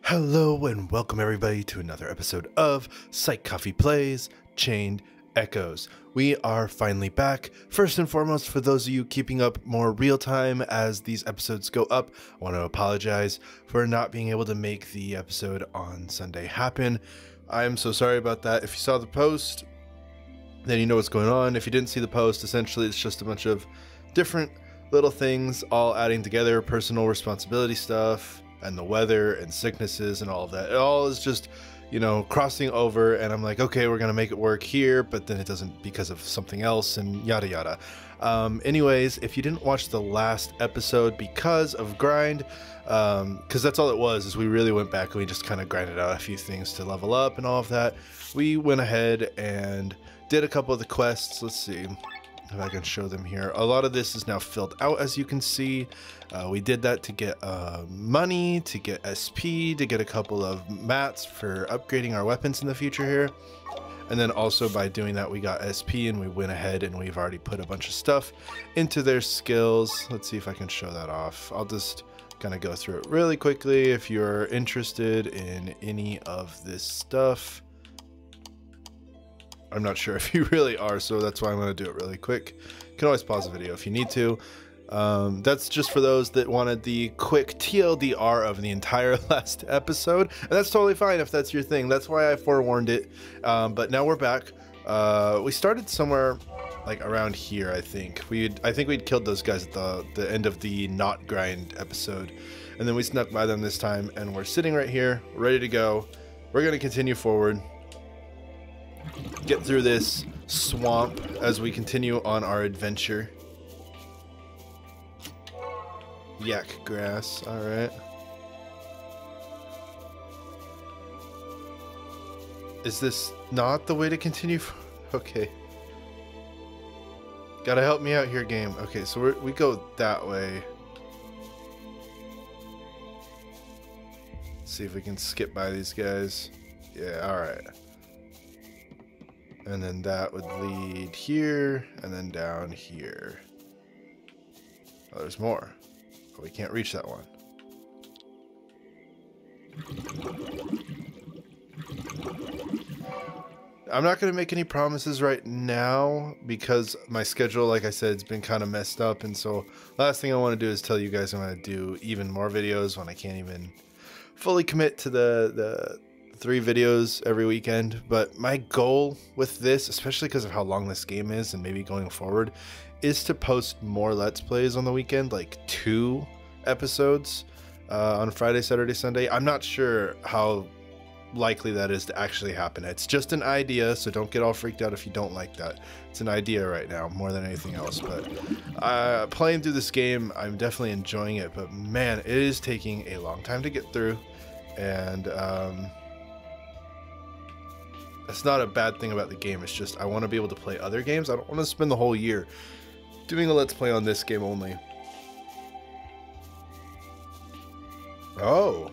Hello and welcome everybody to another episode of PsychCoffee Plays Chained Echoes. We are finally back. First and foremost, for those of you keeping up more real time as these episodes go up, I want to apologize for not being able to make the episode on Sunday happen. I am so sorry about that. If you saw the post, then you know what's going on. If you didn't see the post, essentially it's just a bunch of different little things all adding together, personal responsibility stuff, and the weather and sicknesses and all of that. It all is just, you know, crossing over, and I'm like, okay, we're gonna make it work here, but then it doesn't because of something else and yada yada. Anyways, if you didn't watch the last episode because of grind, because that's all it was, is we really went back and we just kind of grinded out a few things to level up and all of that. We went ahead and did a couple of the quests. Let's see if I can show them here. A lot of this is now filled out, as you can see. We did that to get money, to get SP, to get a couple of mats for upgrading our weapons in the future here. And then also by doing that, we got SP, and we went ahead and we've already put a bunch of stuff into their skills. Let's see if I can show that off. I'll just kind of go through it really quickly if you're interested in any of this stuff. I'm not sure if you really are, so that's why I'm going to do it really quick. You can always pause the video if you need to. That's just for those that wanted the quick TLDR of the entire last episode, and that's totally fine if that's your thing. That's why I forewarned it. But now we're back. We started somewhere like around here, I think. I think we'd killed those guys at the end of the not grind episode, and then we snuck by them this time, and we're sitting right here, ready to go. We're going to continue forward, get through this swamp as we continue on our adventure. Yak grass, alright. Is this not the way to continue? Okay. Gotta help me out here, game. Okay, so we go that way. See if we can skip by these guys. Yeah, alright. And then that would lead here, and then down here. Oh, there's more. But we can't reach that one. I'm not going to make any promises right now because my schedule, like I said, has been kind of messed up. And so last thing I want to do is tell you guys I'm going to do even more videos when I can't even fully commit to the 3 videos every weekend. But my goal with this, especially because of how long this game is and maybe going forward, is to post more Let's Plays on the weekend, like 2 episodes on Friday, Saturday, Sunday. I'm not sure how likely that is to actually happen. It's just an idea, so don't get all freaked out if you don't like that. It's an idea right now more than anything else. But playing through this game, I'm definitely enjoying it, but man, it is taking a long time to get through. And that's not a bad thing about the game. It's just I want to be able to play other games. I don't want to spend the whole year doing a Let's Play on this game only. Oh.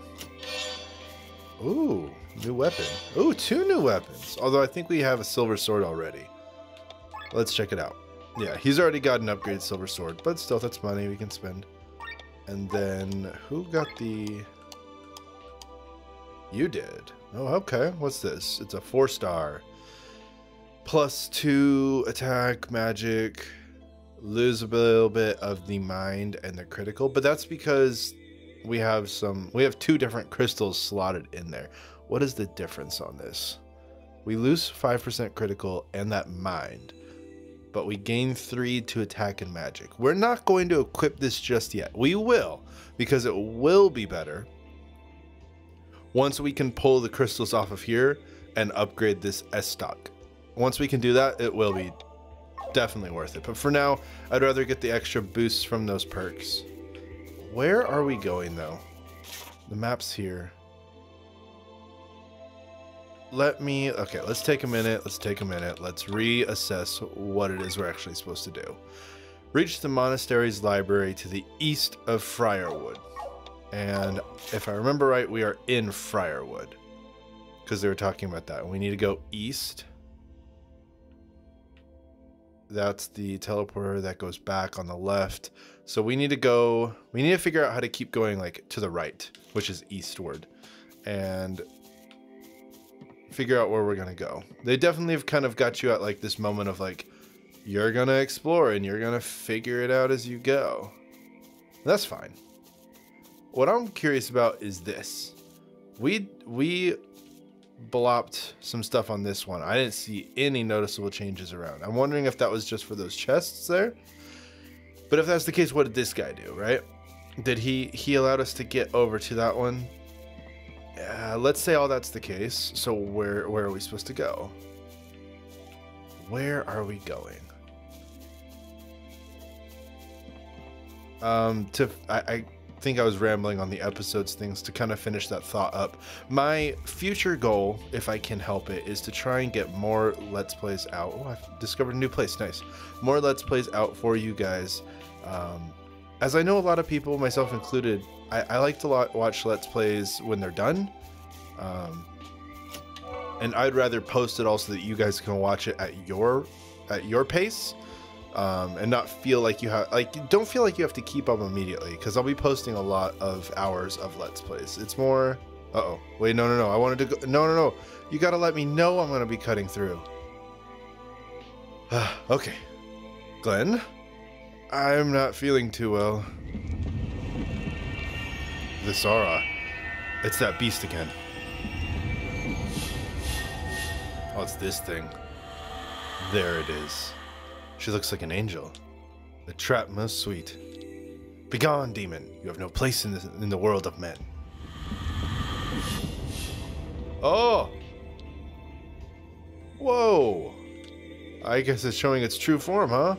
Ooh, new weapon. Ooh, 2 new weapons. Although I think we have a silver sword already. Let's check it out. Yeah, he's already got an upgraded silver sword, but still, that's money we can spend. And then, who got the... You did. Oh, okay. What's this? It's a 4-star. +2 attack, magic. Lose a little bit of the mind and the critical, but that's because we have 2 different crystals slotted in there. What is the difference on this? We lose 5% critical and that mind, but we gain 3 to attack and magic. We're not going to equip this just yet. We will, because it will be better once we can pull the crystals off of here and upgrade this S stock. Once we can do that, it will be definitely worth it. But for now, I'd rather get the extra boosts from those perks. Where are we going though? The map's here. Okay, let's take a minute. Let's reassess what it is we're actually supposed to do. Reach the monastery's library to the east of Friarwood. And if I remember right, we are in Friarwood, because they were talking about that. We need to go east. That's the teleporter that goes back on the left. So we need to figure out how to keep going like to the right, which is eastward. and figure out where we're gonna go. They definitely have kind of got you at like this moment of like, you're gonna explore and you're gonna figure it out as you go. That's fine. What I'm curious about is this. We blopped some stuff on this one. I didn't see any noticeable changes around. I'm wondering if that was just for those chests there. But if that's the case, what did this guy do, right? Did he allowed us to get over to that one? Let's say all that's the case. So where are we supposed to go? Where are we going? I think I was rambling on the episodes things to kind of finish that thought up. My future goal, if I can help it, is to try and get more Let's Plays out. Oh, I've discovered a new place. Nice. More Let's Plays out for you guys. As I know a lot of people, myself included, I like to watch Let's Plays when they're done. And I'd rather post it also that you guys can watch it at your pace. And not feel like you have, like, don't feel like you have to keep up immediately, because I'll be posting a lot of hours of Let's Plays. It's more, wait, no, I wanted to go, no, you gotta let me know I'm gonna be cutting through. Okay, Glenn, I'm not feeling too well. Visara, it's that beast again. Oh, it's this thing. There it is. She looks like an angel. A trap most sweet. Begone, demon. You have no place in the world of men. Oh! Whoa! I guess it's showing its true form, huh?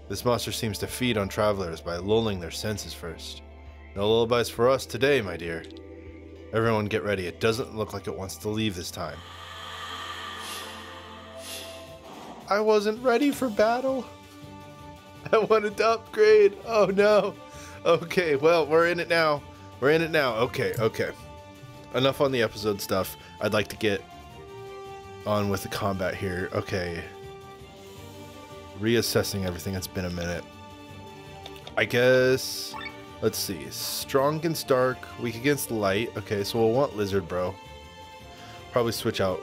This monster seems to feed on travelers by lulling their senses first. No lullabies for us today, my dear. Everyone get ready. It doesn't look like it wants to leave this time. I wasn't ready for battle. I wanted to upgrade. Oh no. Okay, well, we're in it now. We're in it now. Okay. Enough on the episode stuff. I'd like to get on with the combat here. Okay. Reassessing everything. It's been a minute. I guess, let's see. Strong against dark, weak against light. Okay, so we'll want Lizard Bro. Probably switch out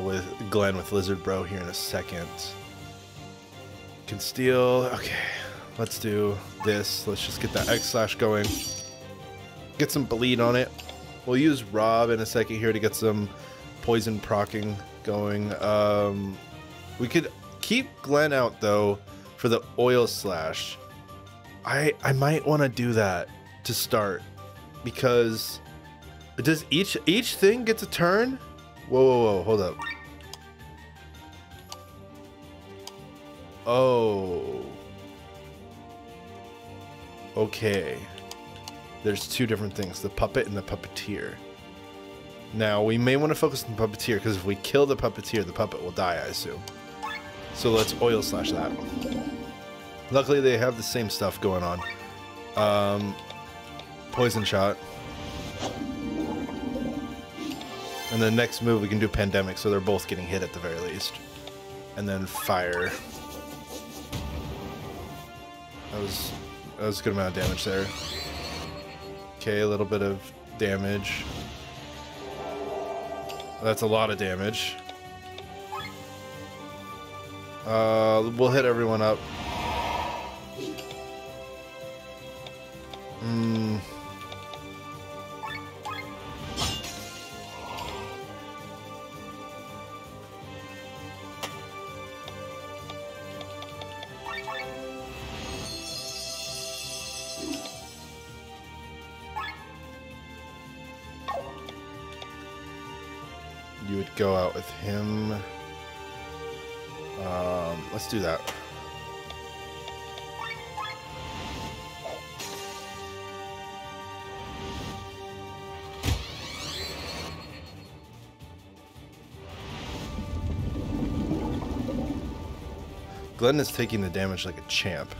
with Glenn with Lizard Bro here in a second. Can steal. Okay, let's do this. Let's just get that X-Slash going. Get some bleed on it. We'll use Rob in a second here to get some poison procking going. We could keep Glenn out though for the Oil Slash. I might want to do that to start, because does each thing gets a turn? Whoa, hold up. Oh. Okay. There's two different things, the puppet and the puppeteer. Now, we may want to focus on the puppeteer, because if we kill the puppeteer, the puppet will die, I assume. So let's Oil Slash that. Luckily, they have the same stuff going on. Poison Shot. And the next move we can do Pandemic, so they're both getting hit at the very least. And then Fire. That was a good amount of damage there. Okay, a little bit of damage. That's a lot of damage. We'll hit everyone up. You would go out with him. Let's do that. Glenn is taking the damage like a champ.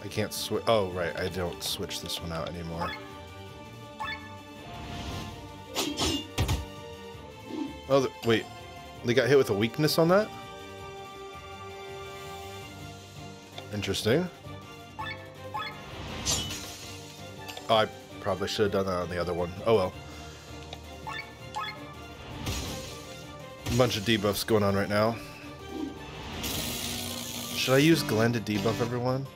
I can't switch. Oh, right. I don't switch this one out anymore. Oh, wait. They got hit with a weakness on that? Interesting. Oh, I probably should have done that on the other one. Oh well. A bunch of debuffs going on right now. Should I use Glenn to debuff everyone?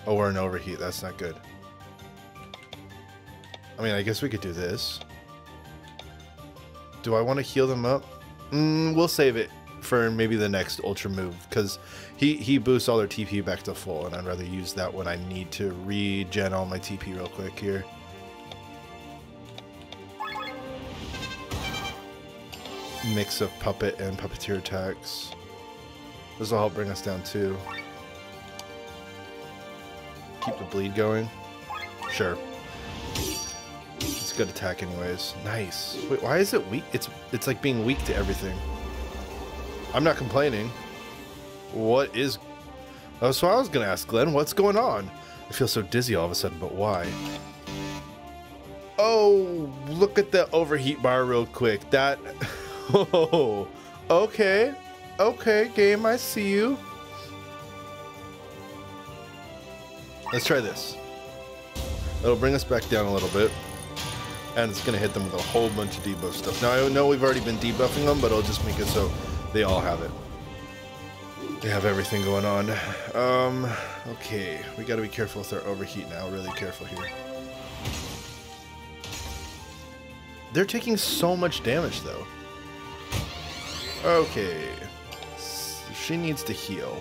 Oh, we're in overheat. That's not good. I mean, I guess we could do this. Do I want to heal them up? We'll save it for maybe the next ultra move, because he boosts all their TP back to full, and I'd rather use that when I need to regen all my TP real quick here. Mix of puppet and puppeteer attacks. This will help bring us down too. Keep the bleed going. Sure. It's a good attack anyways. Nice. Wait, why is it weak? It's like being weak to everything. I'm not complaining. What is... Oh, so I was gonna ask Glenn, what's going on? I feel so dizzy all of a sudden, but why? Oh, look at the overheat bar real quick. That... Oh, okay. Okay, game, I see you. Let's try this. It'll bring us back down a little bit. And it's going to hit them with a whole bunch of debuff stuff. Now, I know we've already been debuffing them, but it'll just make it so they all have it. They have everything going on. Okay. We got to be careful with our overheat now. Really careful here. They're taking so much damage, though. Okay. She needs to heal.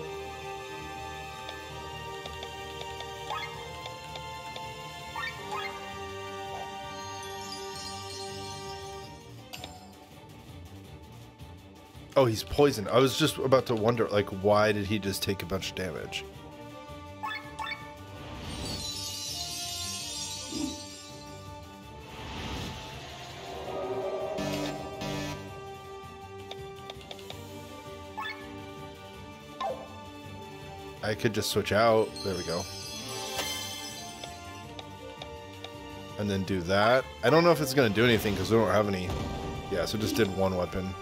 Oh, he's poisoned. I was just about to wonder, like, why did he just take a bunch of damage? I could just switch out. There we go. And then do that. I don't know if it's going to do anything because we don't have any. Yeah, so just did one weapon.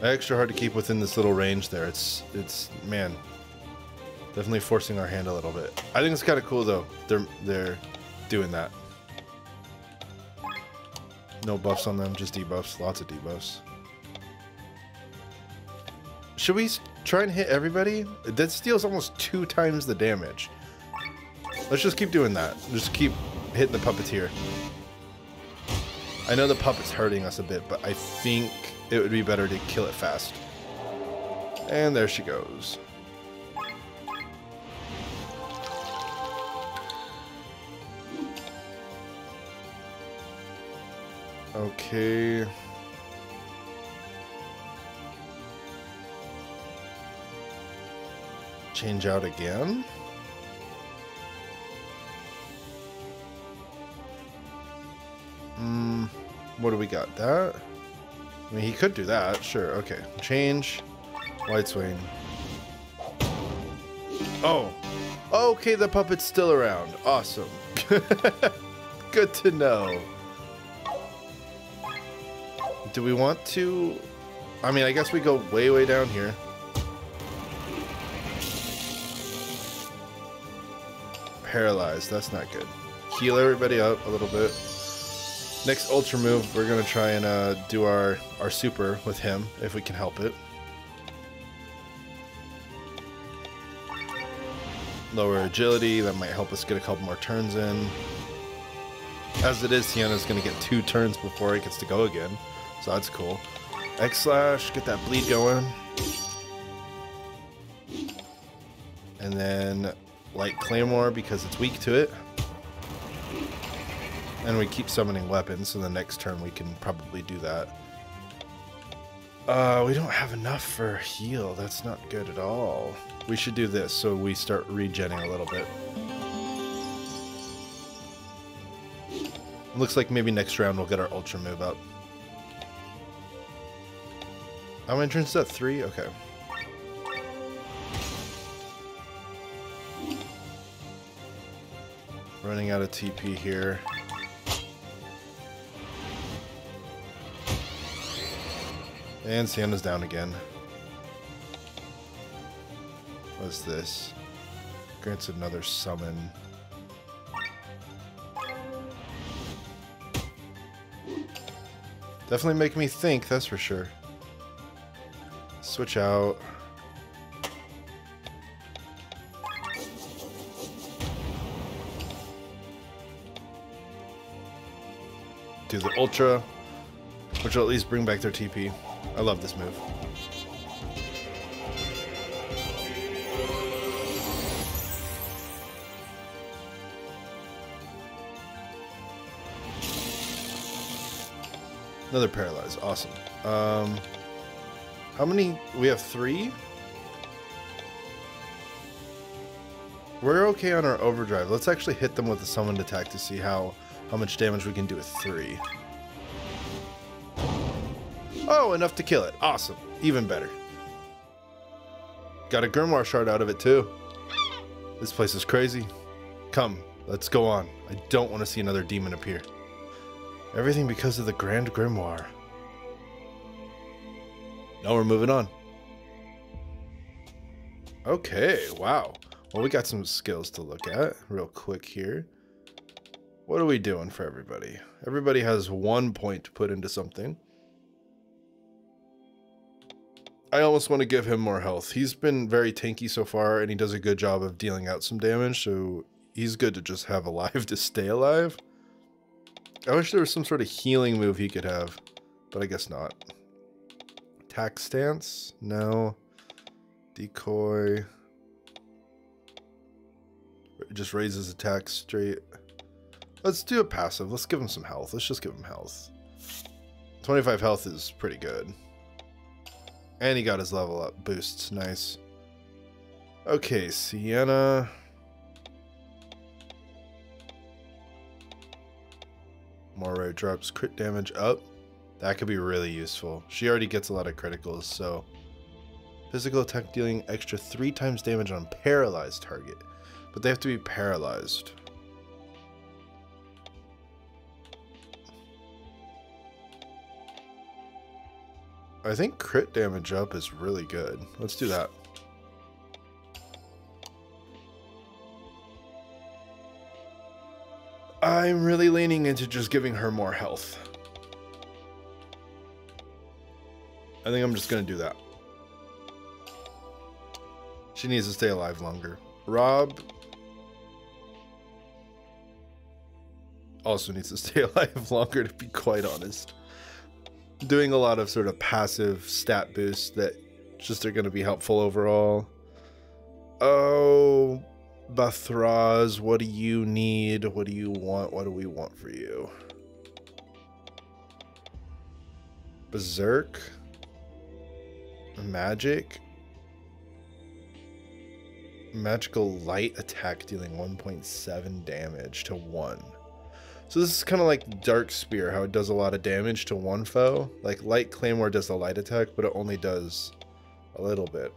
Extra hard to keep within this little range there. It's man, definitely forcing our hand a little bit. I think it's kind of cool though. They're doing that. No buffs on them, just debuffs. Lots of debuffs. Should we try and hit everybody? That steals almost 2 times the damage. Let's just keep doing that. Just keep hitting the puppeteer. I know the puppet's hurting us a bit, but I think it would be better to kill it fast. And there she goes. Okay. Change out again. What do we got? That? I mean, he could do that. Sure. Okay. Change. White swing. Oh. Okay, the puppet's still around. Awesome. Good to know. Do we want to... I mean, I guess we go way, way down here. Paralyzed. That's not good. Heal everybody up a little bit. Next ultra move, we're going to try and do our super with him, if we can help it. Lower agility. That might help us get a couple more turns in. As it is, Tiana's going to get 2 turns before it gets to go again. So that's cool. X-Slash, get that bleed going. And then Light Claymore because it's weak to it. And we keep summoning weapons, so the next turn we can probably do that. We don't have enough for heal. That's not good at all. We should do this so we start regenning a little bit. Looks like maybe next round we'll get our ultra move up. I'm entrance at 3? Okay. Running out of TP here. And Sienna's down again. What's this? Grants another summon. Definitely make me think, that's for sure. Switch out. Do the Ultra, which will at least bring back their TP. I love this move. Another paralyze, awesome. How many? We have 3? We're okay on our overdrive. Let's actually hit them with a summoned attack to see how much damage we can do with 3. Oh, enough to kill it. Awesome. Even better. Got a Grimoire shard out of it too. This place is crazy. Come, let's go on. I don't want to see another demon appear. Everything because of the Grand Grimoire. Now we're moving on. Okay, wow. Well, we got some skills to look at real quick here. What are we doing for everybody? Everybody has 1 point to put into something. I almost want to give him more health. He's been very tanky so far, and he does a good job of dealing out some damage, so he's good to just have alive to stay alive. I wish there was some sort of healing move he could have, but I guess not. Attack stance? No. Decoy. It just raises attack straight. Let's do a passive. Let's give him some health. Let's just give him health. 25 health is pretty good. And he got his level up boosts. Nice. Okay, Sienna. More rare drops, crit damage up. That could be really useful. She already gets a lot of criticals, so. Physical attack dealing extra 3 times damage on paralyzed target. But they have to be paralyzed. I think crit damage up is really good. Let's do that. I'm really leaning into just giving her more health. I think I'm just going to do that. She needs to stay alive longer. Rob also needs to stay alive longer, to be quite honest. Doing a lot of sort of passive stat boosts that just are going to be helpful overall. Oh, Bathraz, what do you need? What do you want? What do we want for you? Berserk? Magic? Magical light attack dealing 1.7 damage to 1. So this is kind of like Dark Spear, how it does a lot of damage to one foe. Like Light Claymore does the light attack, but it only does a little bit.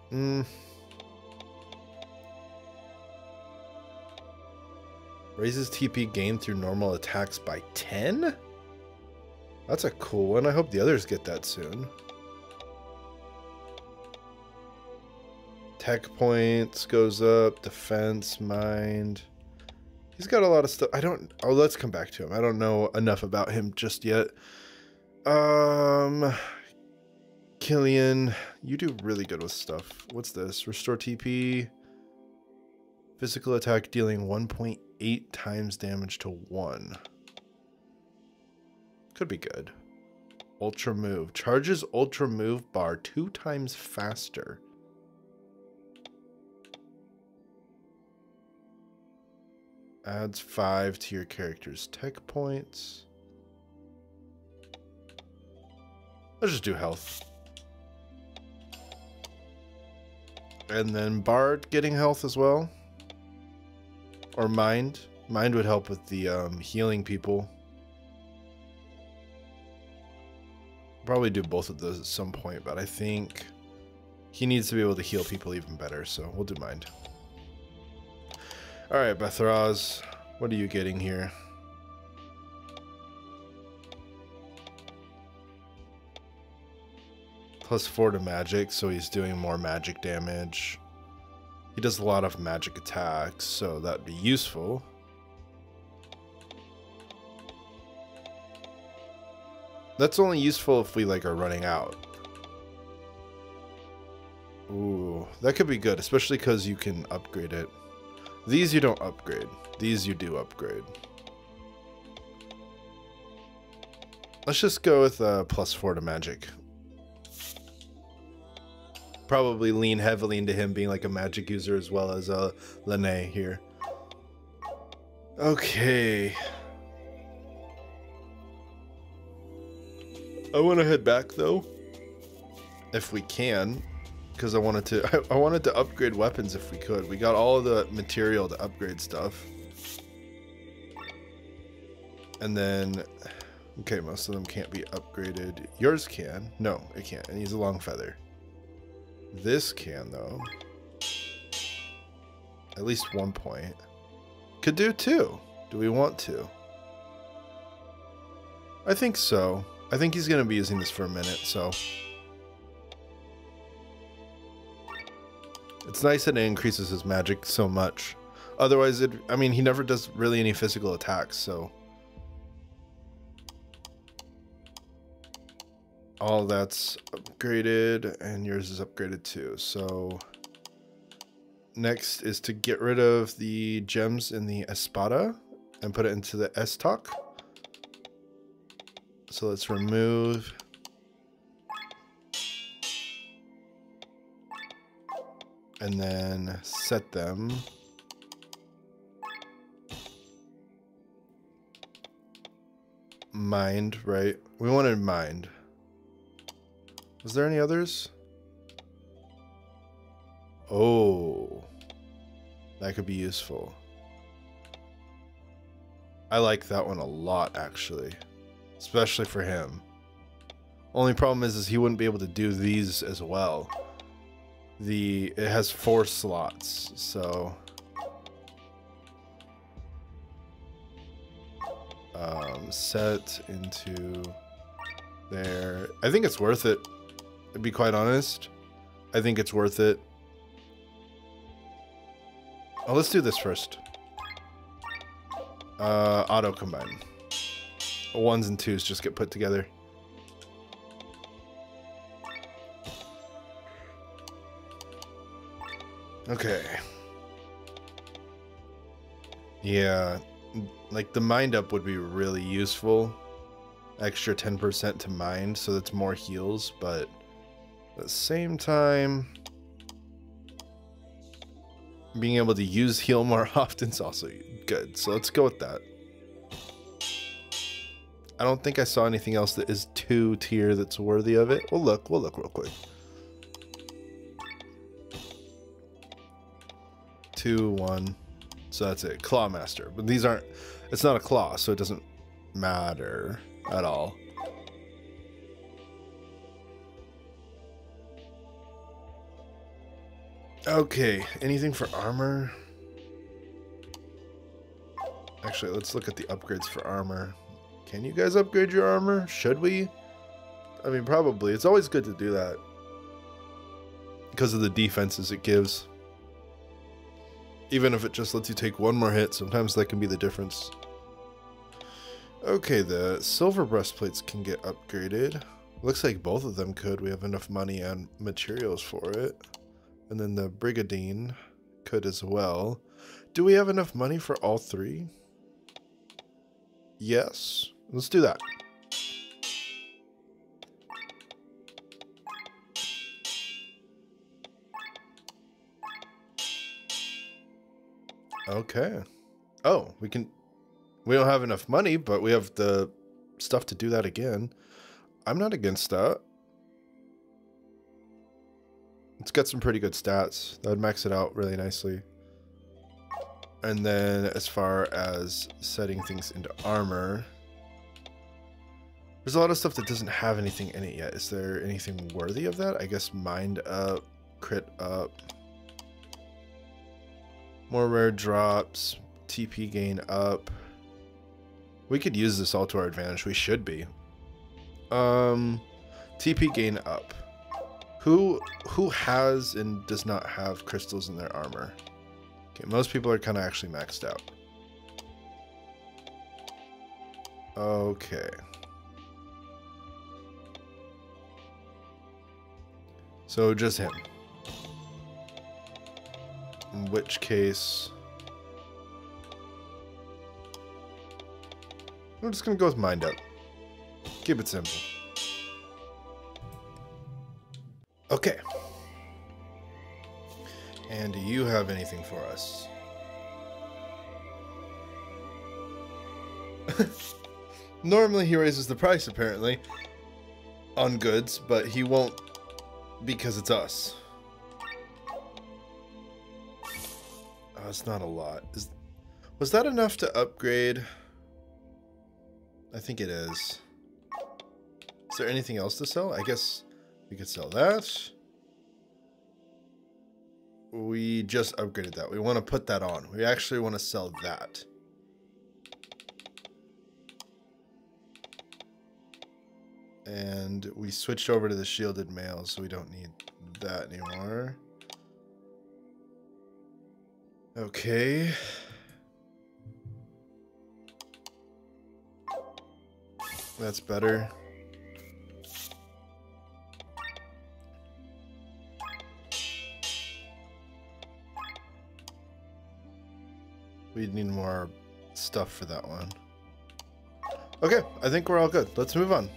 Raises TP gain through normal attacks by 10? That's a cool one. I hope the others get that soon. Tech points goes up, defense, mind. He's got a lot of stuff. Oh, let's come back to him. I don't know enough about him just yet. Killian, you do really good with stuff. What's this? Restore TP. Physical attack dealing 1.8 times damage to 1. Could be good. Ultra move. Charges ultra move bar 2 times faster. Adds 5 to your character's tech points. Let's just do health. And then Bard getting health as well. Or Mind. Mind would help with the healing people. Probably do both of those at some point, but I think he needs to be able to heal people even better, so we'll do Mind. Alright, Bathraz. What are you getting here? +4 to magic, so he's doing more magic damage. He does a lot of magic attacks, so that'd be useful. That's only useful if we like are running out. Ooh, that could be good, especially because you can upgrade it. These you don't upgrade. These you do upgrade. Let's just go with +4 to magic. Probably lean heavily into him being like a magic user as well as Lene here. Okay. I want to head back though, if we can, because I wanted to upgrade weapons if we could. We got all of the material to upgrade stuff, and then okay, most of them can't be upgraded. Yours can. No, it can't. It needs a long feather. This can though. At least 1 point. Could do 2. Do we want to? I think so. I think he's going to be using this for a minute, so. It's nice that it increases his magic so much. Otherwise, I mean, he never does really any physical attacks, so. All that's upgraded, and yours is upgraded too. So next is to get rid of the gems in the espada and put it into the estoc. So let's remove. And then set them. Mind, right? We wanted mind. Was there any others? Oh, that could be useful. I like that one a lot, actually, especially for him. Only problem is he wouldn't be able to do these as well. It has 4 slots, so set into there. I think it's worth it. To be quite honest, I think it's worth it. Oh, let's do this first. Auto combine. 1s and 2s just get put together. Okay. Yeah, like the mind up would be really useful. Extra 10% to mind, so that's more heals, but at the same time, being able to use heal more often is also good. So let's go with that. I don't think I saw anything else that is 2 tier that's worthy of it. We'll look real quick. 2, 1. So that's it. Claw Master. But these aren't, it's not a claw, so it doesn't matter at all. Okay, anything for armor? Actually, let's look at the upgrades for armor. Can you guys upgrade your armor? Should we? I mean, probably. It's always good to do that because of the defenses it gives. Even if it just lets you take 1 more hit, sometimes that can be the difference. Okay, the silver breastplates can get upgraded. Looks like both of them could. We have enough money and materials for it. And then the Brigadine could as well. Do we have enough money for all 3? Yes. Let's do that. Okay. Oh, we don't have enough money, but we have the stuff to do that again. I'm not against that. It's got some pretty good stats. That would max it out really nicely. And then as far as setting things into armor, there's a lot of stuff that doesn't have anything in it yet. Is there anything worthy of that? I guess mind up, crit up, more rare drops, TP gain up. We could use this all to our advantage. We should be. TP gain up. Who has and does not have crystals in their armor? Okay, most people are kind of actually maxed out. Okay. So just him. In which case, I'm just gonna go with mind up. Keep it simple. Okay. And do you have anything for us? Normally he raises the price apparently on goods, but he won't because it's us. Oh, it's not a lot. Was that enough to upgrade? I think it is. Is there anything else to sell? I guess we could sell that. We just upgraded that. We want to put that on. We actually want to sell that. And we switched over to the shielded mail, so we don't need that anymore. Okay. That's better. We need more stuff for that one. Okay, I think we're all good. Let's move on.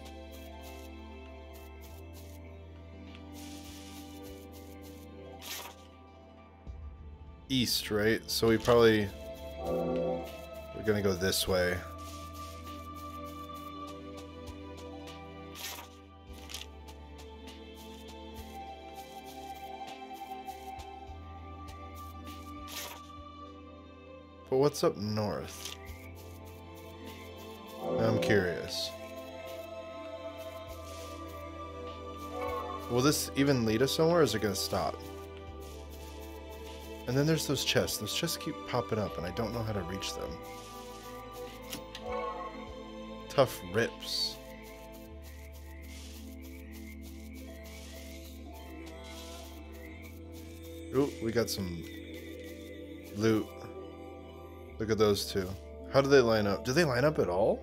East, right? So we're gonna go this way. But what's up north? I'm curious. Will this even lead us somewhere, or is it gonna stop? And then there's those chests. Those chests keep popping up, and I don't know how to reach them. Tough rips. Ooh, we got some loot. Look at those two. How do they line up? Do they line up at all?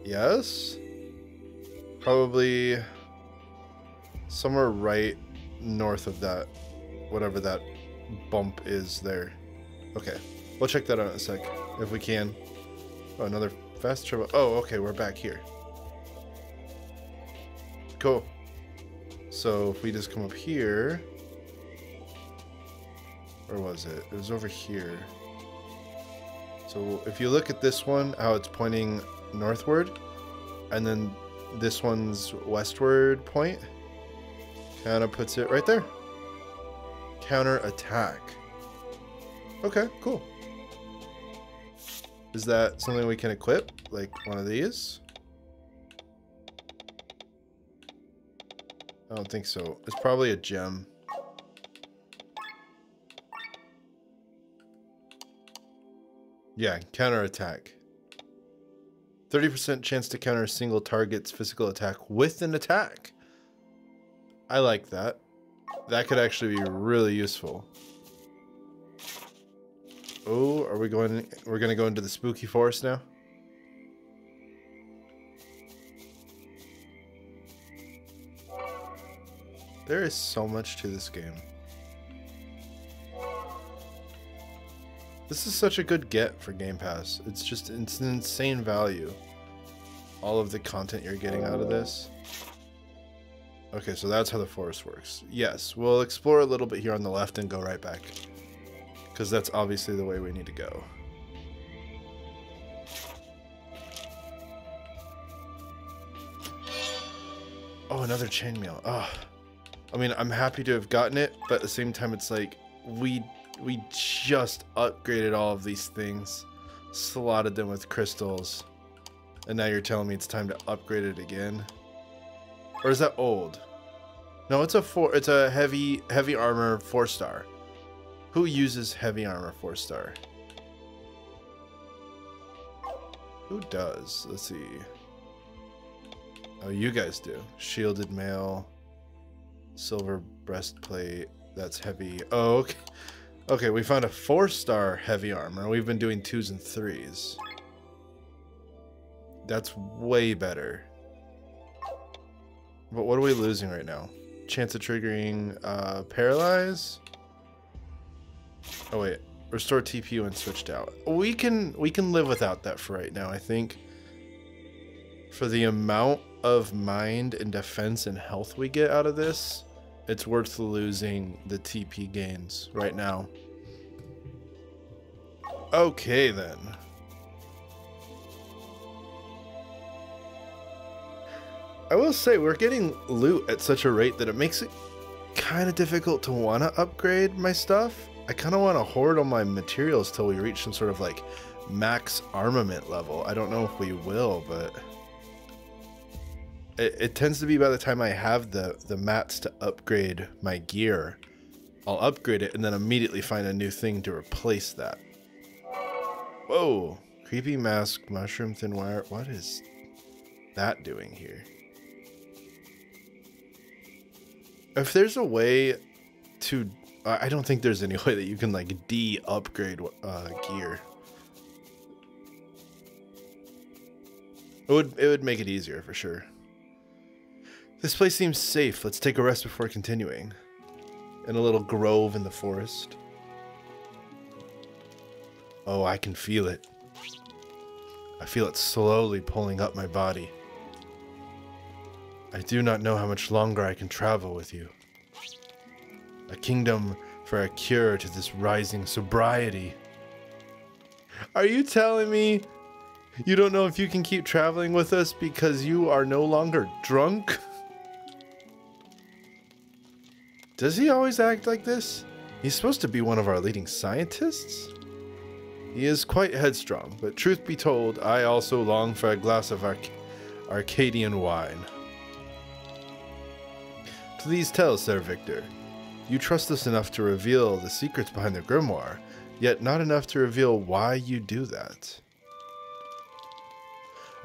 Yes? Probably somewhere right north of that. Whatever that bump is there. Okay. We'll check that out in a sec. If we can. Oh, another fast travel. Oh, okay. We're back here. Cool. So if we just come up here. Where was it? It was over here. So if you look at this one, how it's pointing northward, and then this one's westward point, kind of puts it right there. Counter attack. Okay, cool. Is that something we can equip? Like one of these? I don't think so. It's probably a gem. Yeah, counter attack. 30% chance to counter a single target's physical attack with an attack. I like that. That could actually be really useful. Oh, are we going? We're gonna go into the spooky forest now. There is so much to this game. This is such a good get for Game Pass. It's an insane value. All of the content you're getting out of this. Okay, so that's how the forest works. Yes, we'll explore a little bit here on the left and go right back. Because that's obviously the way we need to go. Oh, another chainmail. Oh. I mean, I'm happy to have gotten it, but at the same time, it's like, we just upgraded all of these things, slotted them with crystals, and now you're telling me it's time to upgrade it again? Or is that old? No, it's a heavy armor 4-star. Who uses heavy armor 4-star? Who does? Let's see. Oh, you guys do. Shielded mail. Silver breastplate. That's heavy. Oh, okay. Okay, we found a 4-star heavy armor. We've been doing 2s and 3s. That's way better. But what are we losing right now? Chance of triggering paralyze. Oh wait, restore TP when switched out. We can live without that for right now. I think for the amount of mind and defense and health we get out of this, it's worth losing the TP gains right now. Okay then. I will say we're getting loot at such a rate that it makes it kind of difficult to want to upgrade my stuff. I kind of want to hoard all my materials till we reach some sort of like max armament level. I don't know if we will, but it tends to be by the time I have the mats to upgrade my gear, I'll upgrade it and then immediately find a new thing to replace that. Whoa, creepy mask, mushroom, thin wire. What is that doing here? If there's a way to, I don't think there's any way that you can like de-upgrade gear. It would make it easier for sure. This place seems safe. Let's take a rest before continuing. In a little grove in the forest. Oh, I can feel it. I feel it slowly pulling up my body. I do not know how much longer I can travel with you. A kingdom for a cure to this rising sobriety. Are you telling me you don't know if you can keep traveling with us because you are no longer drunk? Does he always act like this? He's supposed to be one of our leading scientists? He is quite headstrong, but truth be told, I also long for a glass of Arcadian wine. Please tell, Sir Victor. You trust us enough to reveal the secrets behind the grimoire, yet not enough to reveal why you do that.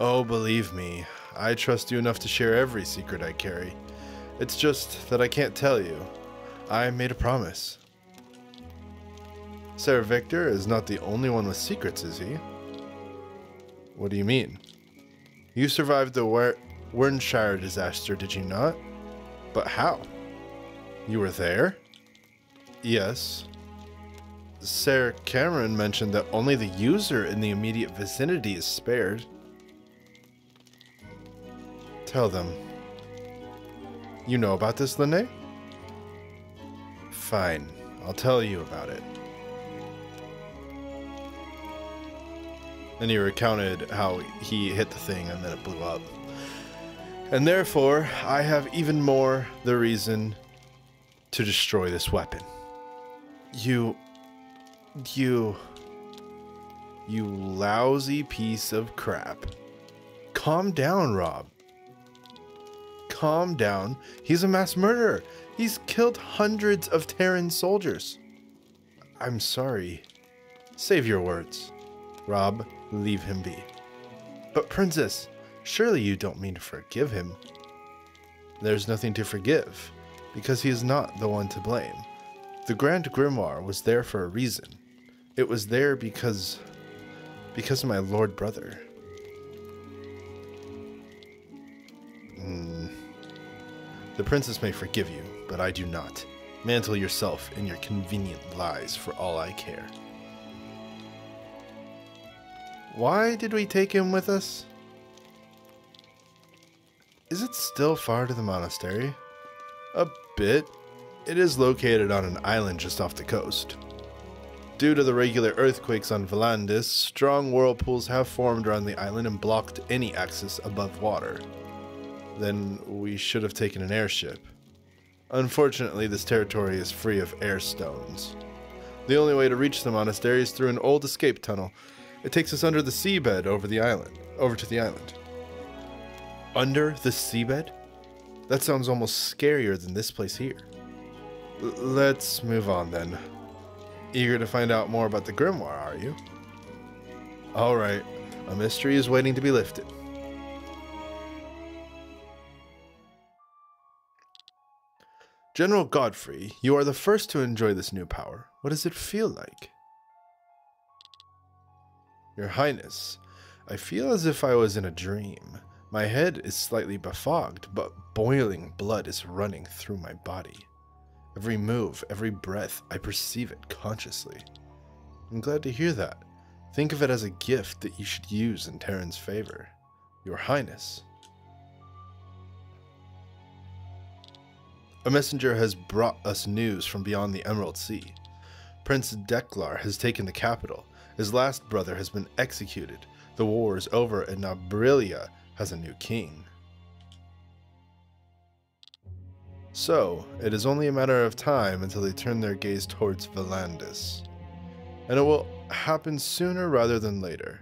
Oh, believe me, I trust you enough to share every secret I carry. It's just that I can't tell you. I made a promise. Sir Victor is not the only one with secrets, is he? What do you mean? You survived the Wernshire disaster, did you not? But how? You were there? Yes. Sir Cameron mentioned that only the user in the immediate vicinity is spared. Tell them. You know about this, Linnae? Fine, I'll tell you about it. And he recounted how he hit the thing and then it blew up. And therefore, I have even more the reason to destroy this weapon. You lousy piece of crap. Calm down, Rob. Calm down. He's a mass murderer. He's killed hundreds of Terran soldiers. I'm sorry. Save your words. Rob, leave him be. But Princess, surely you don't mean to forgive him. There's nothing to forgive, because he is not the one to blame. The Grand Grimoire was there for a reason. It was there because of my Lord Brother. The princess may forgive you, but I do not. Mantle yourself in your convenient lies for all I care. Why did we take him with us? Is it still far to the monastery? A bit. It is located on an island just off the coast. Due to the regular earthquakes on Valandis, strong whirlpools have formed around the island and blocked any access above water. Then we should have taken an airship. Unfortunately, this territory is free of air stones. The only way to reach the monastery is through an old escape tunnel. It takes us under the seabed over to the island. Under the seabed? That sounds almost scarier than this place here. Let's move on then. Eager to find out more about the grimoire, are you? Alright, a mystery is waiting to be lifted. General Godfrey, you are the first to enjoy this new power. What does it feel like? Your Highness, I feel as if I was in a dream. My head is slightly befogged, but boiling blood is running through my body. Every move, every breath, I perceive it consciously. I'm glad to hear that. Think of it as a gift that you should use in Terran's favor. Your Highness. A messenger has brought us news from beyond the Emerald Sea. Prince Deklar has taken the capital. His last brother has been executed. The war is over and Nabrilia has a new king. So, it is only a matter of time until they turn their gaze towards Valandis. And it will happen sooner rather than later.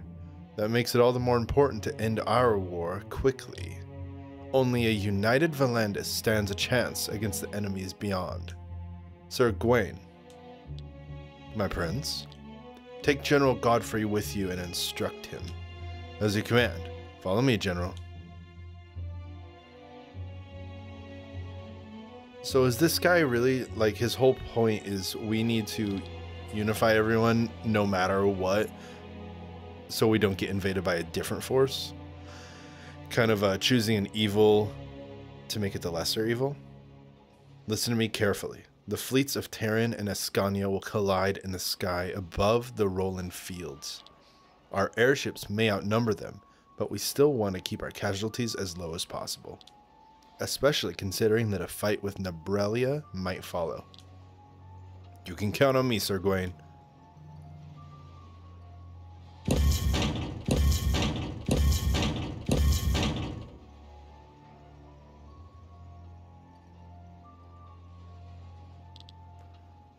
That makes it all the more important to end our war quickly. Only a united Valandis stands a chance against the enemies beyond. Sir Gawain, my prince, take General Godfrey with you and instruct him. As you command. Follow me, General. So is this guy really, like, his whole point is we need to unify everyone no matter what, so we don't get invaded by a different force? Kind of choosing an evil to make it the lesser evil? Listen to me carefully. The fleets of Terran and Escania will collide in the sky above the Roland fields. Our airships may outnumber them, but we still want to keep our casualties as low as possible. Especially considering that a fight with Nabrelia might follow. You can count on me, Sir Gawain.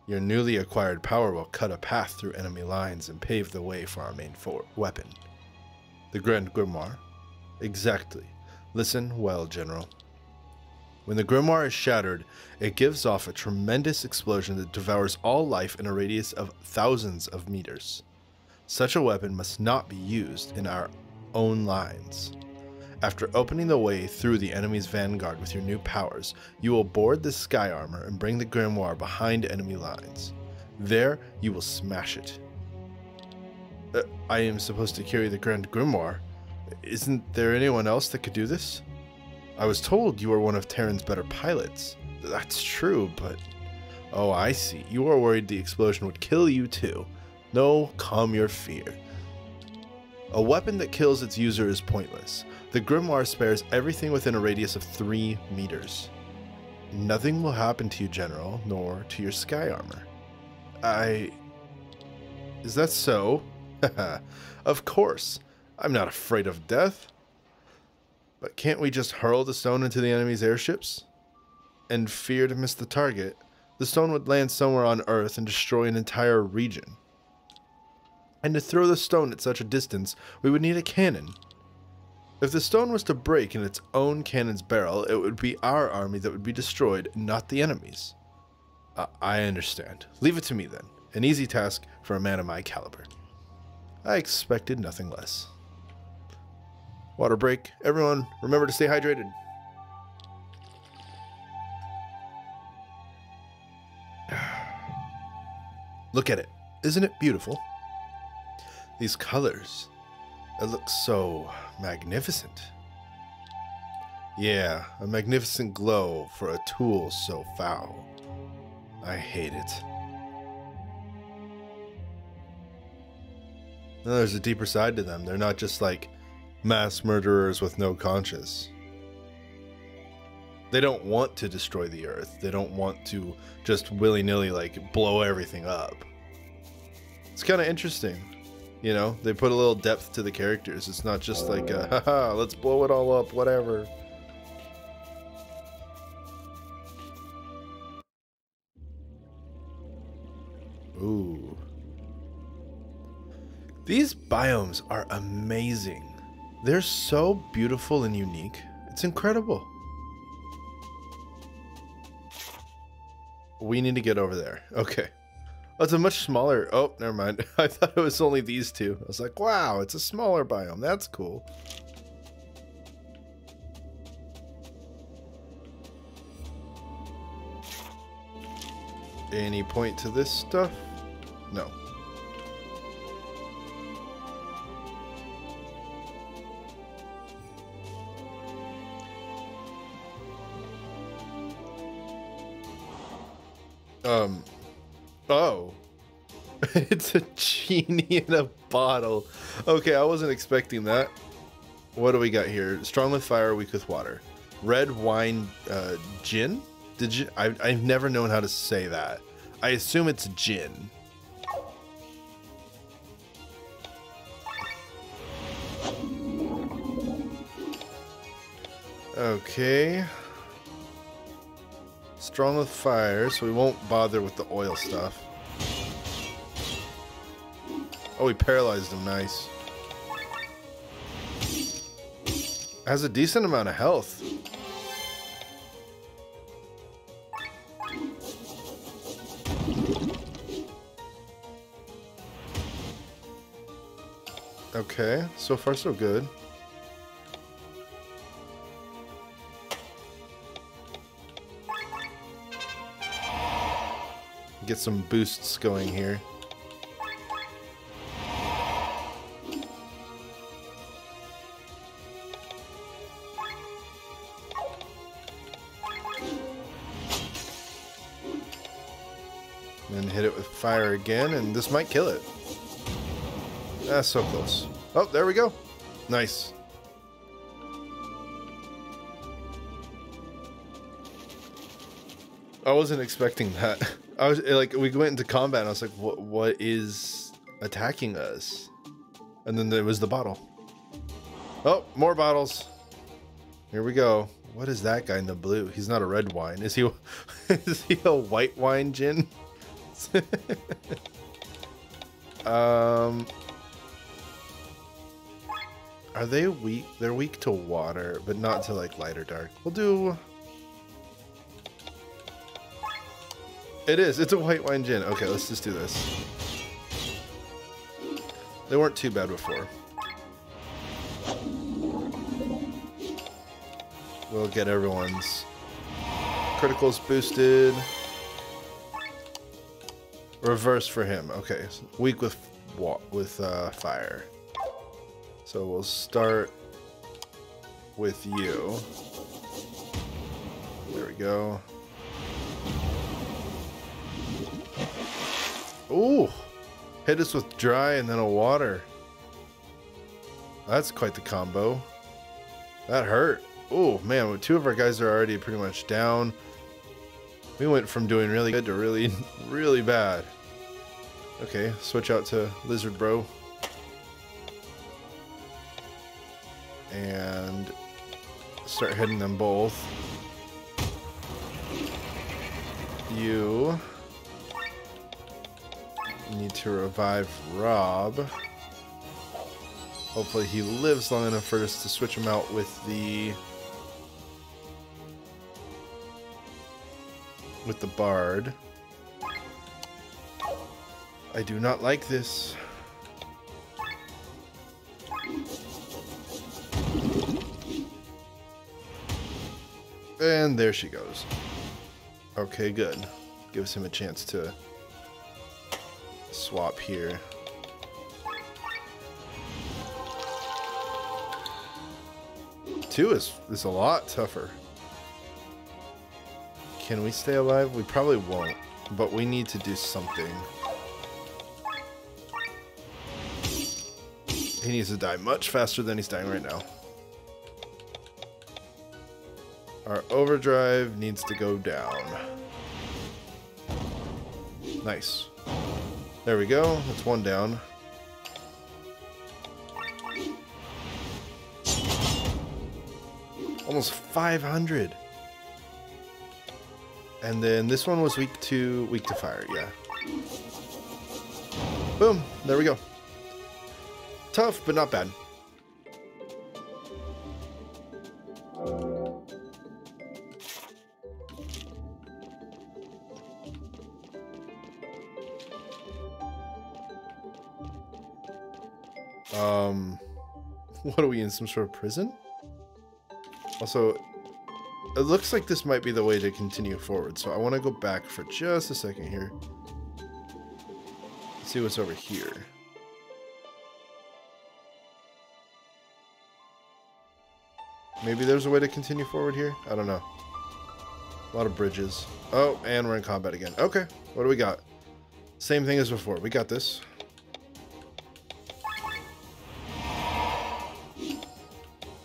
Your newly acquired power will cut a path through enemy lines and pave the way for our main weapon. The Grand Grimoire? Exactly. Listen well, General. When the Grimoire is shattered, it gives off a tremendous explosion that devours all life in a radius of thousands of meters. Such a weapon must not be used in our own lines. After opening the way through the enemy's vanguard with your new powers, you will board the sky armor and bring the Grimoire behind enemy lines. There, you will smash it. I am supposed to carry the Grand Grimoire. Isn't there anyone else that could do this? I was told you were one of Terran's better pilots. That's true, but... Oh, I see. You are worried the explosion would kill you too. No, calm your fear. A weapon that kills its user is pointless. The Grimoire spares everything within a radius of 3 meters. Nothing will happen to you, General, nor to your sky armor. Is that so? Of course. I'm not afraid of death. But can't we just hurl the stone into the enemy's airships? And fear to miss the target, the stone would land somewhere on Earth and destroy an entire region. And to throw the stone at such a distance, we would need a cannon. If the stone was to break in its own cannon's barrel, it would be our army that would be destroyed, not the enemy's. I understand. Leave it to me then. An easy task for a man of my caliber. I expected nothing less. Water break. Everyone, remember to stay hydrated. Look at it. Isn't it beautiful? These colors. It looks so magnificent. Yeah, a magnificent glow for a tool so foul. I hate it. No, there's a deeper side to them. They're not just like mass murderers with no conscience. They don't want to destroy the earth. They don't want to just willy-nilly like blow everything up. It's kind of interesting. You know, they put a little depth to the characters. It's not just like, haha, let's blow it all up, whatever. Ooh. These biomes are amazing. They're so beautiful and unique. It's incredible. We need to get over there. Okay. Oh, it's a much smaller... Oh, never mind. I thought it was only these two. I was like, wow, it's a smaller biome. That's cool. Any point to this stuff? No. Oh. It's a genie in a bottle. Okay, I wasn't expecting that. What do we got here? Strong with fire, weak with water. Red wine, gin? I've never known how to say that. I assume it's gin. Okay. Strong with fire, so we won't bother with the oil stuff. Oh, we paralyzed him. Nice. Has a decent amount of health. Okay, so far so good. Get some boosts going here. Then hit it with fire again, and this might kill it. That's so close. Oh, there we go. Nice. I wasn't expecting that. I was like, we went into combat and I was like, what is attacking us? And then there was the bottle. Oh, more bottles. Here we go. What is that guy in the blue? He's not a red wine. Is he is he a white wine gin? Are they weak? They're weak to water, but not to like light or dark. We'll do... It is. It's a white wine gin. Okay, let's just do this. They weren't too bad before. We'll get everyone's criticals boosted. Reverse for him. Okay, so weak with fire. So we'll start with you. There we go. Ooh, hit us with dry and then a water. That's quite the combo. That hurt. Oh man, two of our guys are already pretty much down. We went from doing really good to really, really bad. Okay, switch out to Lizard Bro. And start hitting them both. You need to revive Rob. Hopefully he lives long enough for us to switch him out with the Bard. I do not like this. And there she goes. Okay, good. Gives him a chance to swap here. Two is a lot tougher. Can we stay alive? We probably won't, but we need to do something. He needs to die much faster than he's dying right now. Our overdrive needs to go down. Nice. There we go. That's one down. Almost 500. And then this one was weak to fire, yeah. Boom. There we go. Tough, but not bad. What are we in, some sort of prison? Also, it looks like this might be the way to continue forward, so I want to go back for just a second here. Let's see what's over here. Maybe there's a way to continue forward here? I don't know. A lot of bridges. Oh, and we're in combat again. Okay, what do we got? Same thing as before. We got this.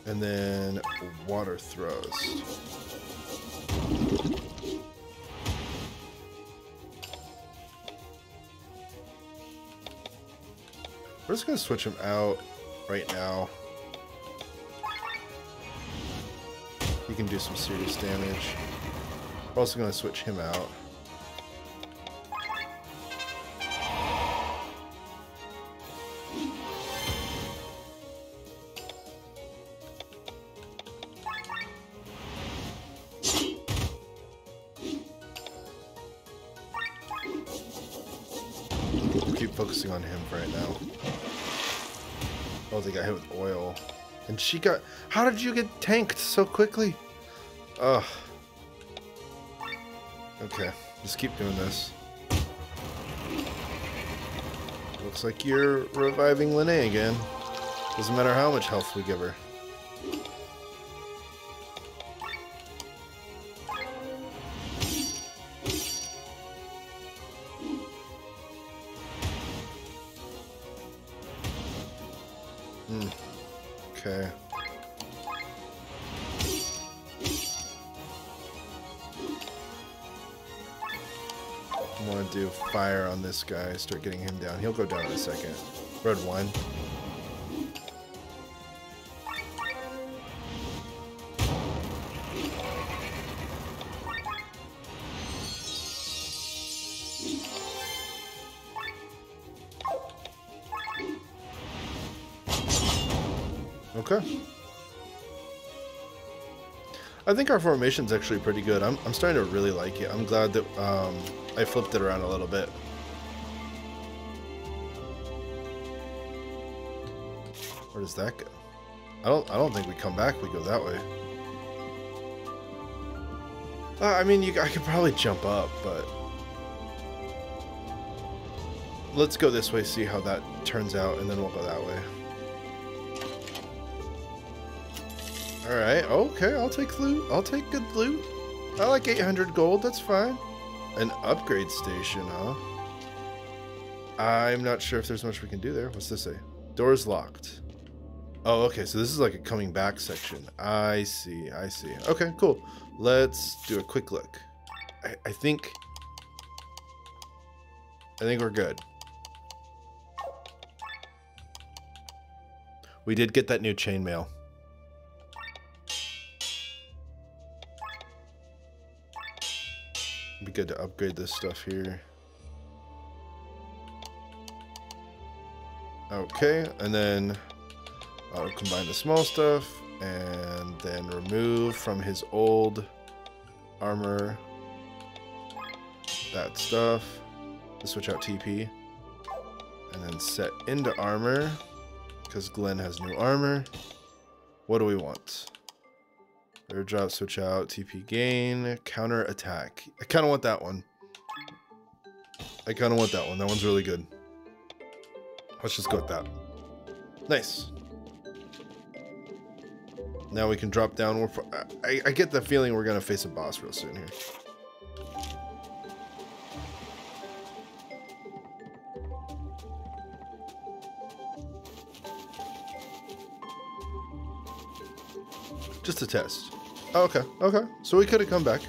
And then water throws. We're just going to switch him out right now. He can do some serious damage. We're also going to switch him out. Focusing on him right now. Oh, they got hit with oil. And she got... How did you get tanked so quickly? Ugh. Okay, just keep doing this. Looks like you're reviving Linnea again. Doesn't matter how much health we give her. Okay. I want to do fire on this guy, start getting him down. He'll go down in a second. Red wine. Okay. I think our formation's actually pretty good. I'm starting to really like it. I'm glad that I flipped it around a little bit. Where does that go? I don't think we come back. We go that way. I mean, I could probably jump up, but let's go this way, see how that turns out, and then we'll go that way. Alright, okay, I'll take loot. I'll take good loot. I like 800 gold, that's fine. An upgrade station, huh? I'm not sure if there's much we can do there. What's this say? Door's locked. Oh, okay, so this is like a coming back section. I see, I see. Okay, cool. Let's do a quick look. I think we're good. We did get that new chainmail. Be good to upgrade this stuff here. Okay, and then I'll combine the small stuff and then remove from his old armor that stuff. Switch out TP and then set into armor because Glenn has new armor. What do we want? Airdrop, switch out, TP gain, counter attack. I kind of want that one. That one's really good. Let's just go with that. Nice. Now we can drop down. I get the feeling we're going to face a boss real soon here. Just a test. Oh, okay, okay. So we could have come back.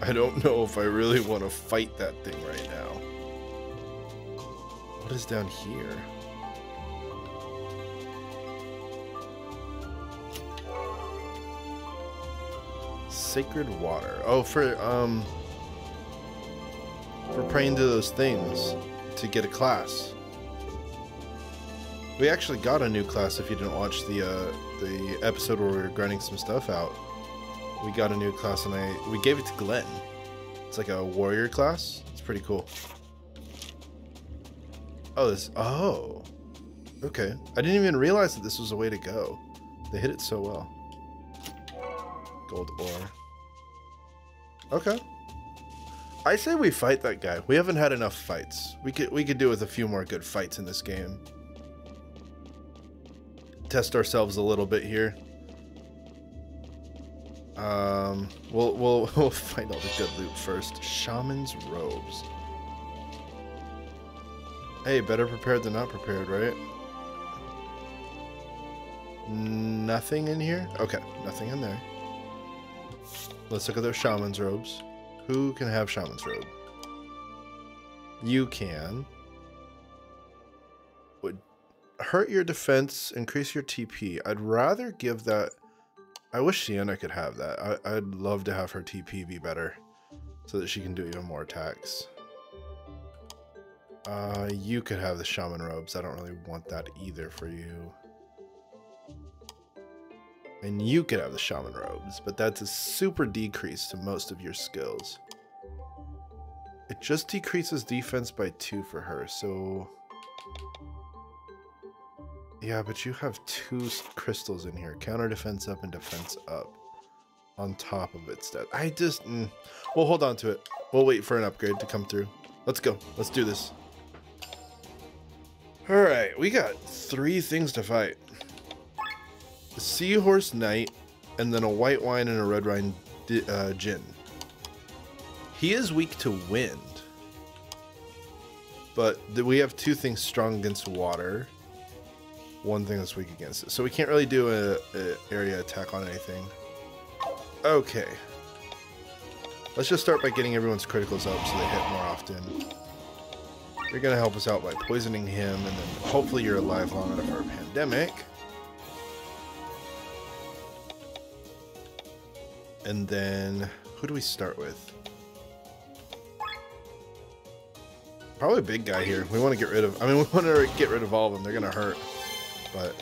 I don't know if I really want to fight that thing right now. What is down here? Sacred water. Oh, for praying to those things. to get a class. We actually got a new class. If you didn't watch the episode where we were grinding some stuff out, we got a new class, and we gave it to Glenn. It's like a warrior class. It's pretty cool. Oh, okay. I didn't even realize that this was a way to go. They hit it so well. Gold ore. Okay. I say we fight that guy. We haven't had enough fights. We could do with a few more good fights in this game. Test ourselves a little bit here. We'll find all the good loot first. Shaman's robes. Hey, better prepared than not prepared, right? Nothing in here? Okay, nothing in there. Let's look at those shaman's robes. Who can have shaman's robe? You can. Would hurt your defense, increase your TP. I'd rather give that. I wish Sienna could have that. I'd love to have her TP be better so that she can do even more attacks. You could have the shaman robes. I don't really want that either for you. And you could have the shaman robes, but that's a super decrease to most of your skills. It just decreases defense by 2 for her, so... Yeah, but you have 2 crystals in here. Counter defense up and defense up. On top of its stat. I just... We'll hold on to it. We'll wait for an upgrade to come through. Let's go. Let's do this. Alright, we got 3 things to fight. A seahorse knight, and then a white wine and a red wine gin. He is weak to wind. But we have 2 things strong against water. 1 thing that's weak against it. So we can't really do a area attack on anything. Okay. Let's just start by getting everyone's criticals up so they hit more often. You're going to help us out by poisoning him, and then hopefully you're alive long enough for a pandemic. And then, who do we start with? Probably a big guy here. We want to get rid of, we want to get rid of all of them. They're going to hurt. But,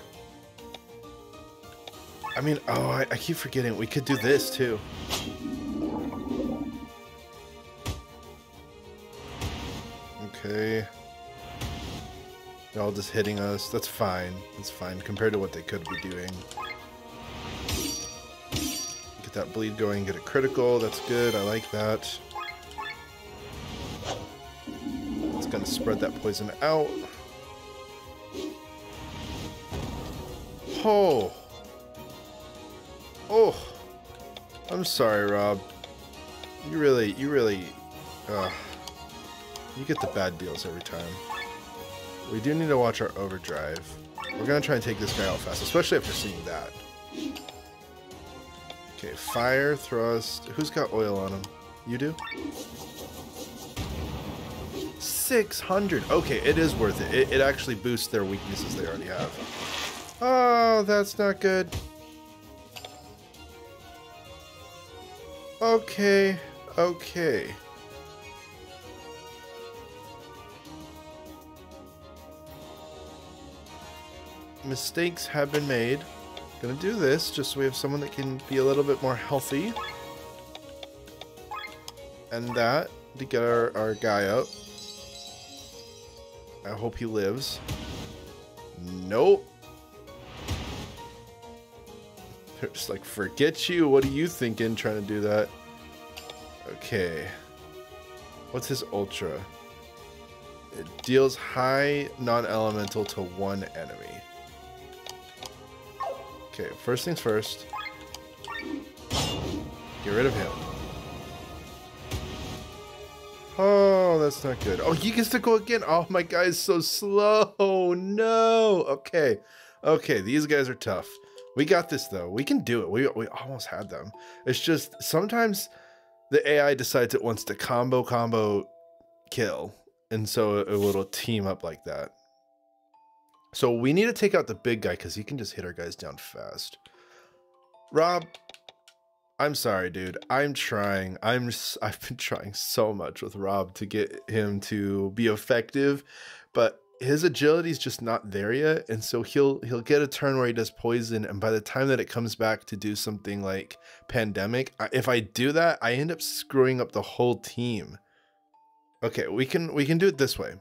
I keep forgetting. We could do this too. Okay. They're all just hitting us. That's fine. That's fine compared to what they could be doing. Get that bleed going, get a critical. That's good. I like that. It's going to spread that poison out. Oh. Oh. I'm sorry, Rob. You really, you get the bad deals every time. We do need to watch our overdrive. We're going to try and take this guy out fast, especially after seeing that. Okay, fire, thrust. Who's got oil on him? You do? 600. Okay, it is worth it. It actually boosts their weaknesses they already have. Oh, that's not good. Okay, okay. Mistakes have been made. Gonna do this just so we have someone that can be a little bit more healthy. And that to get our guy up. I hope he lives. Nope. They're just like, forget you. What are you thinking trying to do that? Okay. What's his ultra? It deals high non-elemental to 1 enemy. Okay, first things first. Get rid of him. Oh, that's not good. Oh, he gets to go again. Oh, my guy's so slow. No. Okay. Okay, these guys are tough. We got this, though. We can do it. We almost had them. It's just sometimes the AI decides it wants to combo kill. And so it will team up like that. So we need to take out the big guy because he can just hit our guys down fast. Rob, I'm sorry, dude. I'm trying. I've been trying so much with Rob to get him to be effective, but his agility is just not there yet. And so he'll get a turn where he does poison, and by the time that it comes back to do something like pandemic, if I do that, I end up screwing up the whole team. Okay, we can do it this way.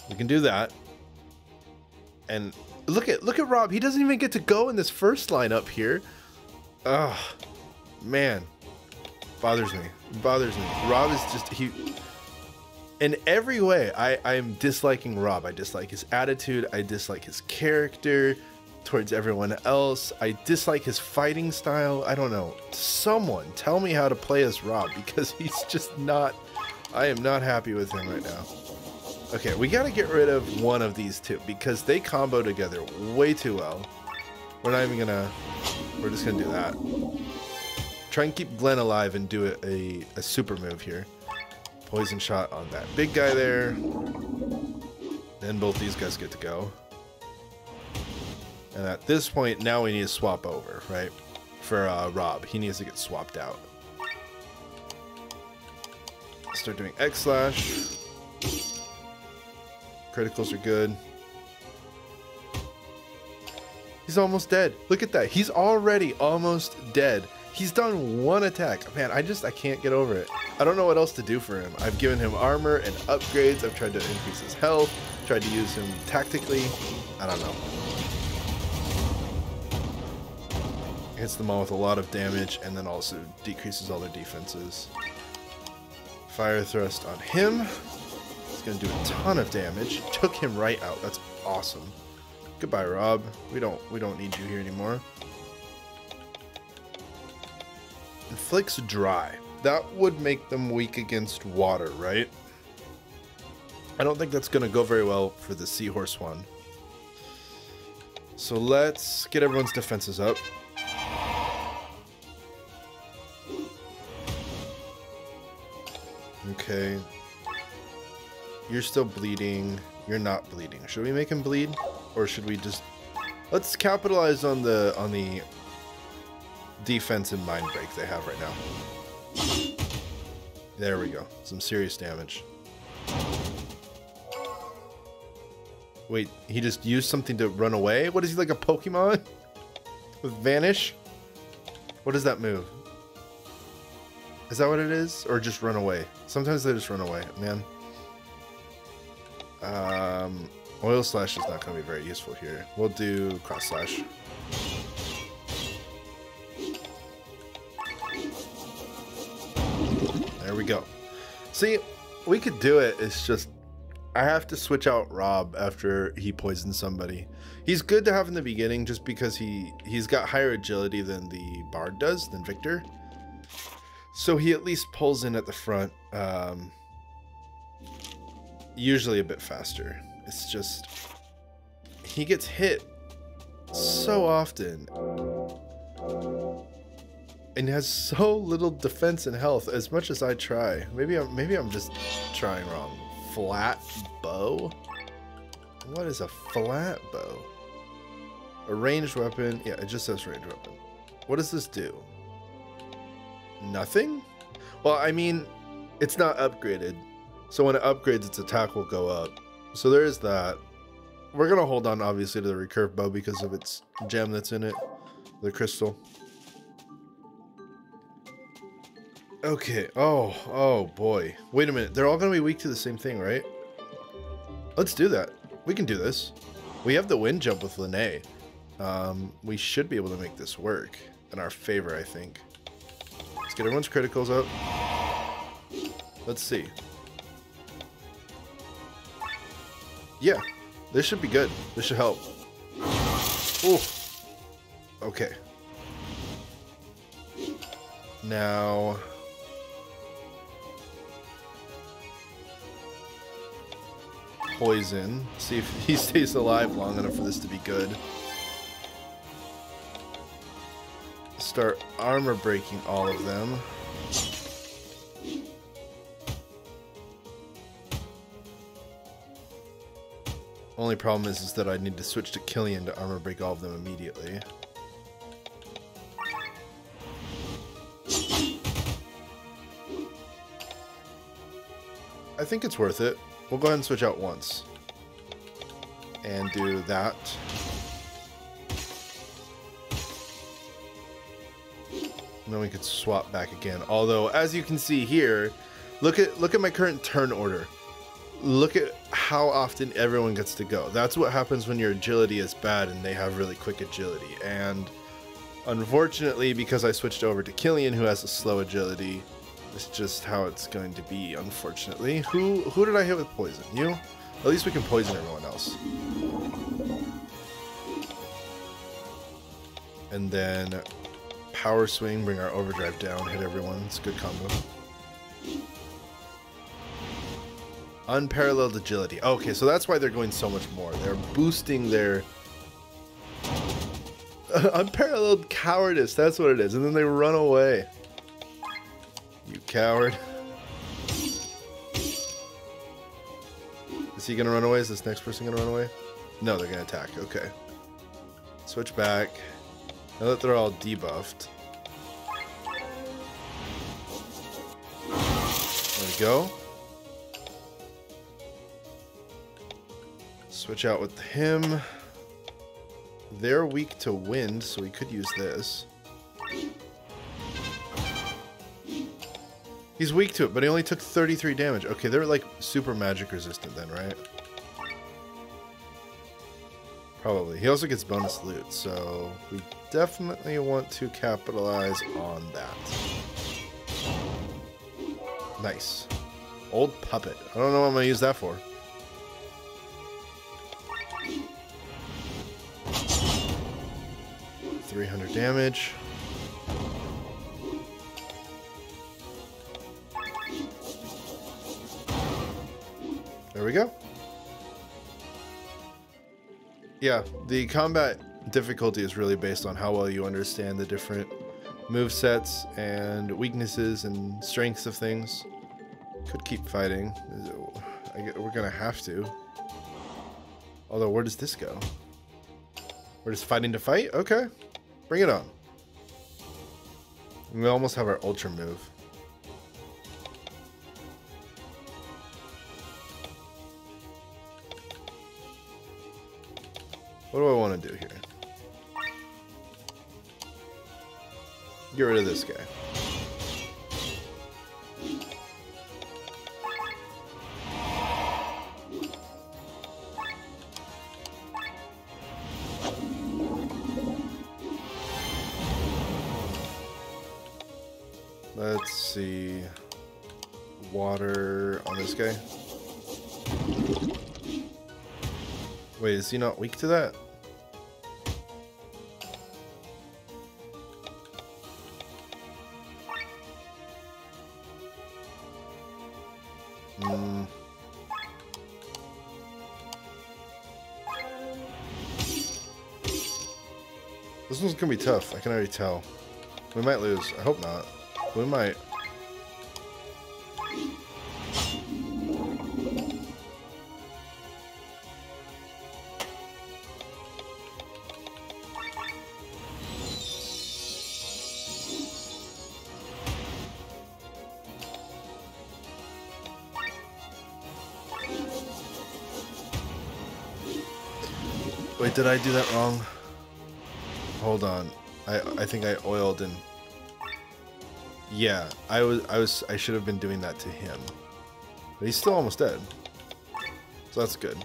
We can do that. And look at Rob. He doesn't even get to go in this first line up here. Ugh, man, bothers me. Rob is just in every way. I'm disliking Rob. I dislike his attitude. I dislike his character towards everyone else. I dislike his fighting style. I don't know. Someone tell me how to play as Rob, because he's just not. I am not happy with him right now. Okay, we gotta get rid of one of these two because they combo together way too well. We're just gonna do that. Try and keep Glenn alive and do a super move here. Poison shot on that big guy there. Then both these guys get to go. And at this point, now we need to swap over, right? For Rob, he needs to get swapped out. Start doing X slash. Criticals are good. He's almost dead. Look at that. He's already almost dead. He's done one attack. Man, I can't get over it. I don't know what else to do for him. I've given him armor and upgrades. I've tried to increase his health. Tried to use him tactically. I don't know. Hits them all with a lot of damage and then also decreases all their defenses. Fire thrust on him. Gonna do a ton of damage. Took him right out. That's awesome. Goodbye, Rob. We don't need you here anymore. Inflicts dry. That would make them weak against water, right? I don't think that's gonna go very well for the seahorse one. So let's get everyone's defenses up. Okay. You're still bleeding. You're not bleeding. Should we make him bleed? Or should we just... Let's capitalize on the defense and mind break they have right now. There we go. Some serious damage. Wait, he just used something to run away? What is he, like a Pokemon? With Vanish? What does that move? Is that what it is? Or just run away? Sometimes they just run away, man. Oil slash is not going to be very useful here. We'll do cross slash. There we go. See, we could do it. It's just I have to switch out Rob after he poisons somebody. He's good to have in the beginning just because he's got higher agility than the Bard does, than Victor. So he at least pulls in at the front. Usually a bit faster. It's just he gets hit so often and has so little defense and health. As much as I try, maybe I'm just trying wrong. Flat bow? What is a flat bow? A ranged weapon. Yeah, it just says ranged weapon. What does this do? Nothing? Well, I mean, it's not upgraded. So when it upgrades, its attack will go up. So there is that. We're going to hold on, obviously, to the recurve bow because of its gem that's in it. The crystal. Okay. Oh boy. Wait a minute. They're all going to be weak to the same thing, right? Let's do that. We can do this. We have the wind jump with Lene. We should be able to make this work in our favor, I think. Let's get everyone's criticals up. Let's see. Yeah, this should be good. This should help. Ooh. Okay. Now... poison. See if he stays alive long enough for this to be good. Start armor breaking all of them. Only problem is that I need to switch to Killian to armor break all of them immediately. I think it's worth it. We'll go ahead and switch out once. And do that. And then we could swap back again. Although, as you can see here, look at my current turn order. Look at how often everyone gets to go. That's what happens when your agility is bad and they have really quick agility. And unfortunately, because I switched over to Killian, who has a slow agility, it's just how it's going to be, unfortunately. Who did I hit with poison? You? At least we can poison everyone else. And then power swing, bring our overdrive down, hit everyone. It's a good combo. Unparalleled agility. Okay, so that's why they're going so much more. They're boosting their unparalleled cowardice. That's what it is. And then they run away. You coward. Is he gonna run away? Is this next person gonna run away? No, they're gonna attack. Okay. Switch back. Now that they're all debuffed. There we go. Switch out with him. They're weak to wind, so we could use this. He's weak to it, but he only took 33 damage. Okay, they're like super magic resistant then, right? Probably. He also gets bonus loot, so we definitely want to capitalize on that. Nice. Old puppet. I don't know what I'm going to use that for. $300 damage. There we go. Yeah, the combat difficulty is really based on how well you understand the different movesets and weaknesses and strengths of things. Could keep fighting. We're gonna have to. Although, where does this go? We're just fighting to fight? Okay. Bring it on. We almost have our ultra move. What do I want to do here? Get rid of this guy. Let's see. Water on this guy. Wait, is he not weak to that? This one's gonna be tough, I can already tell. We might lose. I hope not. We might. Wait, did I do that wrong? Hold on. I think I oiled and yeah, I should have been doing that to him. But he's still almost dead. So that's good.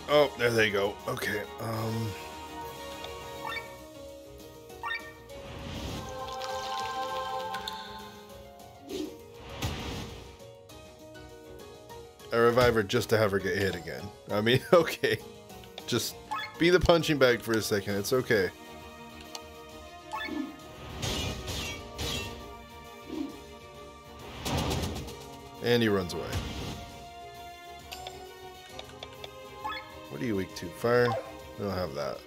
Oh, there they go. Okay. I revive her just to have her get hit again. I mean, okay. Just be the punching bag for a second. It's okay. And he runs away. What are you weak to? Fire? We don't have that.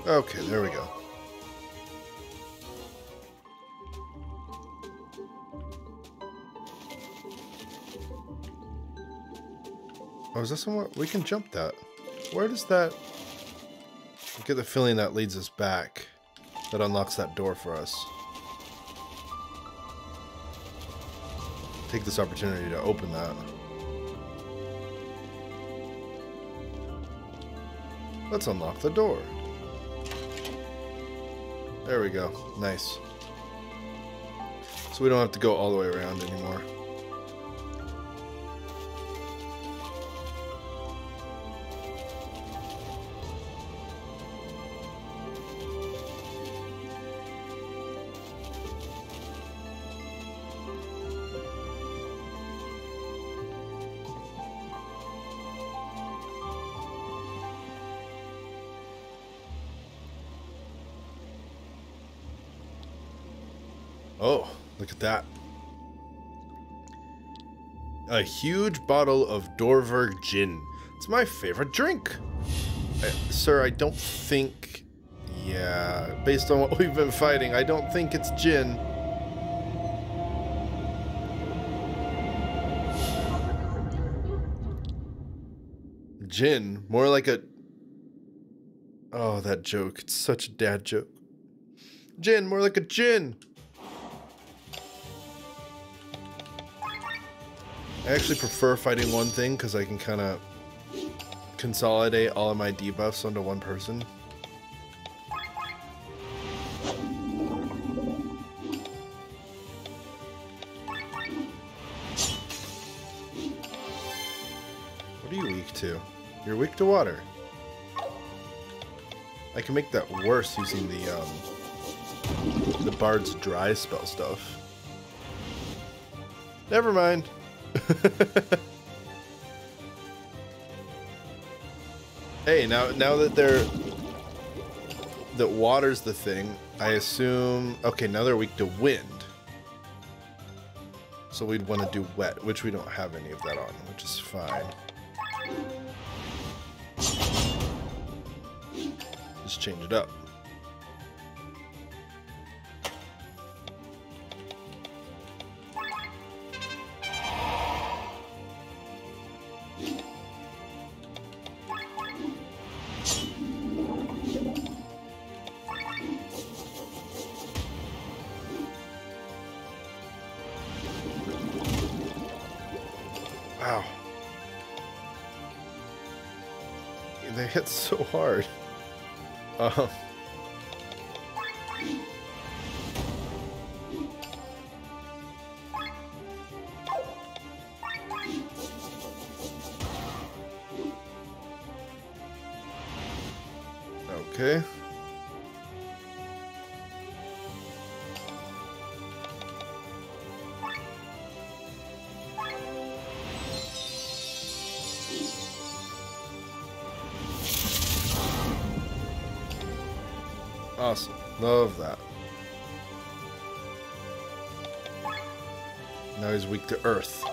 Okay, there we go. Oh, is that somewhere? We can jump that. Where does that... I get the feeling that leads us back. That unlocks that door for us. Take this opportunity to open that. Let's unlock the door. There we go. Nice. So we don't have to go all the way around anymore. Oh, look at that. A huge bottle of Dorver gin. It's my favorite drink. Sir, I don't think... Yeah, based on what we've been fighting, I don't think it's gin. Gin? More like a... Oh, that joke. It's such a dad joke. Gin, more like a gin. I actually prefer fighting one thing because I can kind of consolidate all of my debuffs onto one person. What are you weak to? You're weak to water. I can make that worse using the Bard's Dry spell stuff. Never mind. Hey, now that water's the thing, I assume... Okay, now they're weak to wind. So we'd want to do wet, which we don't have any of that on, which is fine. Just change it up. Wow. They hit so hard. Okay. Awesome. Love that. Now he's weak to earth.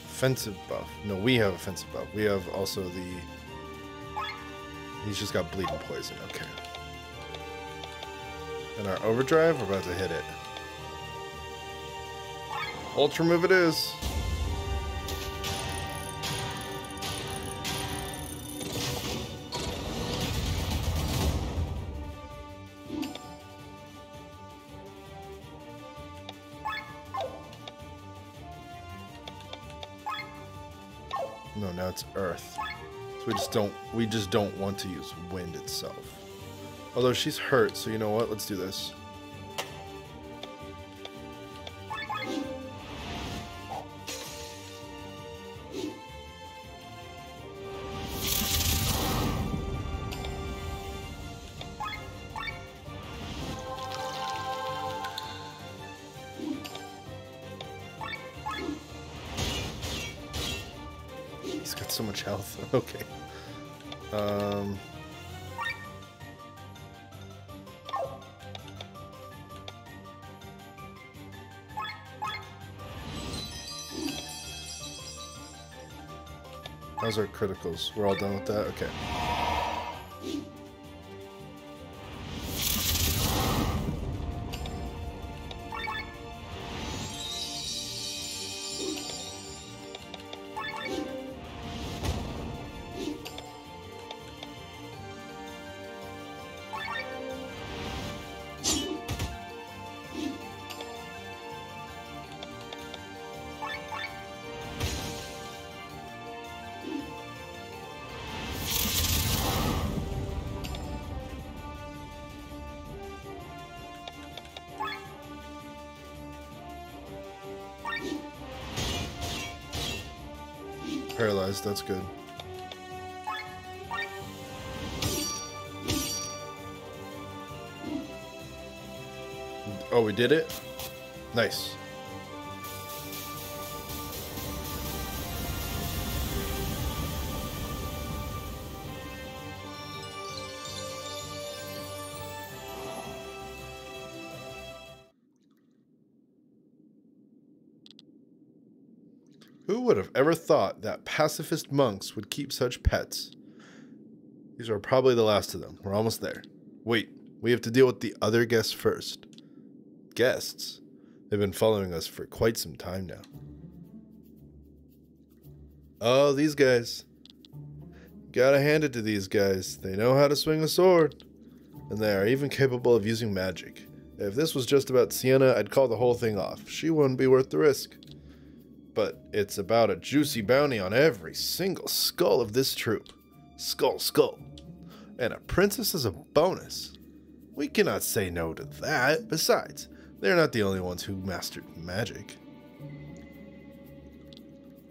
Offensive buff. No, we have offensive buff. We have also the... He's just got bleeding poison. Okay. And our overdrive, we're about to hit it. Ultra move it is. No, now it's earth. So we just don't want to use wind itself. Although she's hurt, so you know what? Let's do this. He's got so much health. Okay. How's our criticals? We're all done with that? Okay. paralyzed. That's good. Oh, we did it? Nice. Who would have ever thought that pacifist monks would keep such pets? These are probably the last of them. We're almost there. Wait, we have to deal with the other guests first. Guests? They've been following us for quite some time now. Oh, these guys. Gotta hand it to these guys. They know how to swing a sword. And they are even capable of using magic. If this was just about Sienna, I'd call the whole thing off. She wouldn't be worth the risk. But it's about a juicy bounty on every single skull of this troop. Skull, skull. And a princess as a bonus. We cannot say no to that. Besides, they're not the only ones who mastered magic.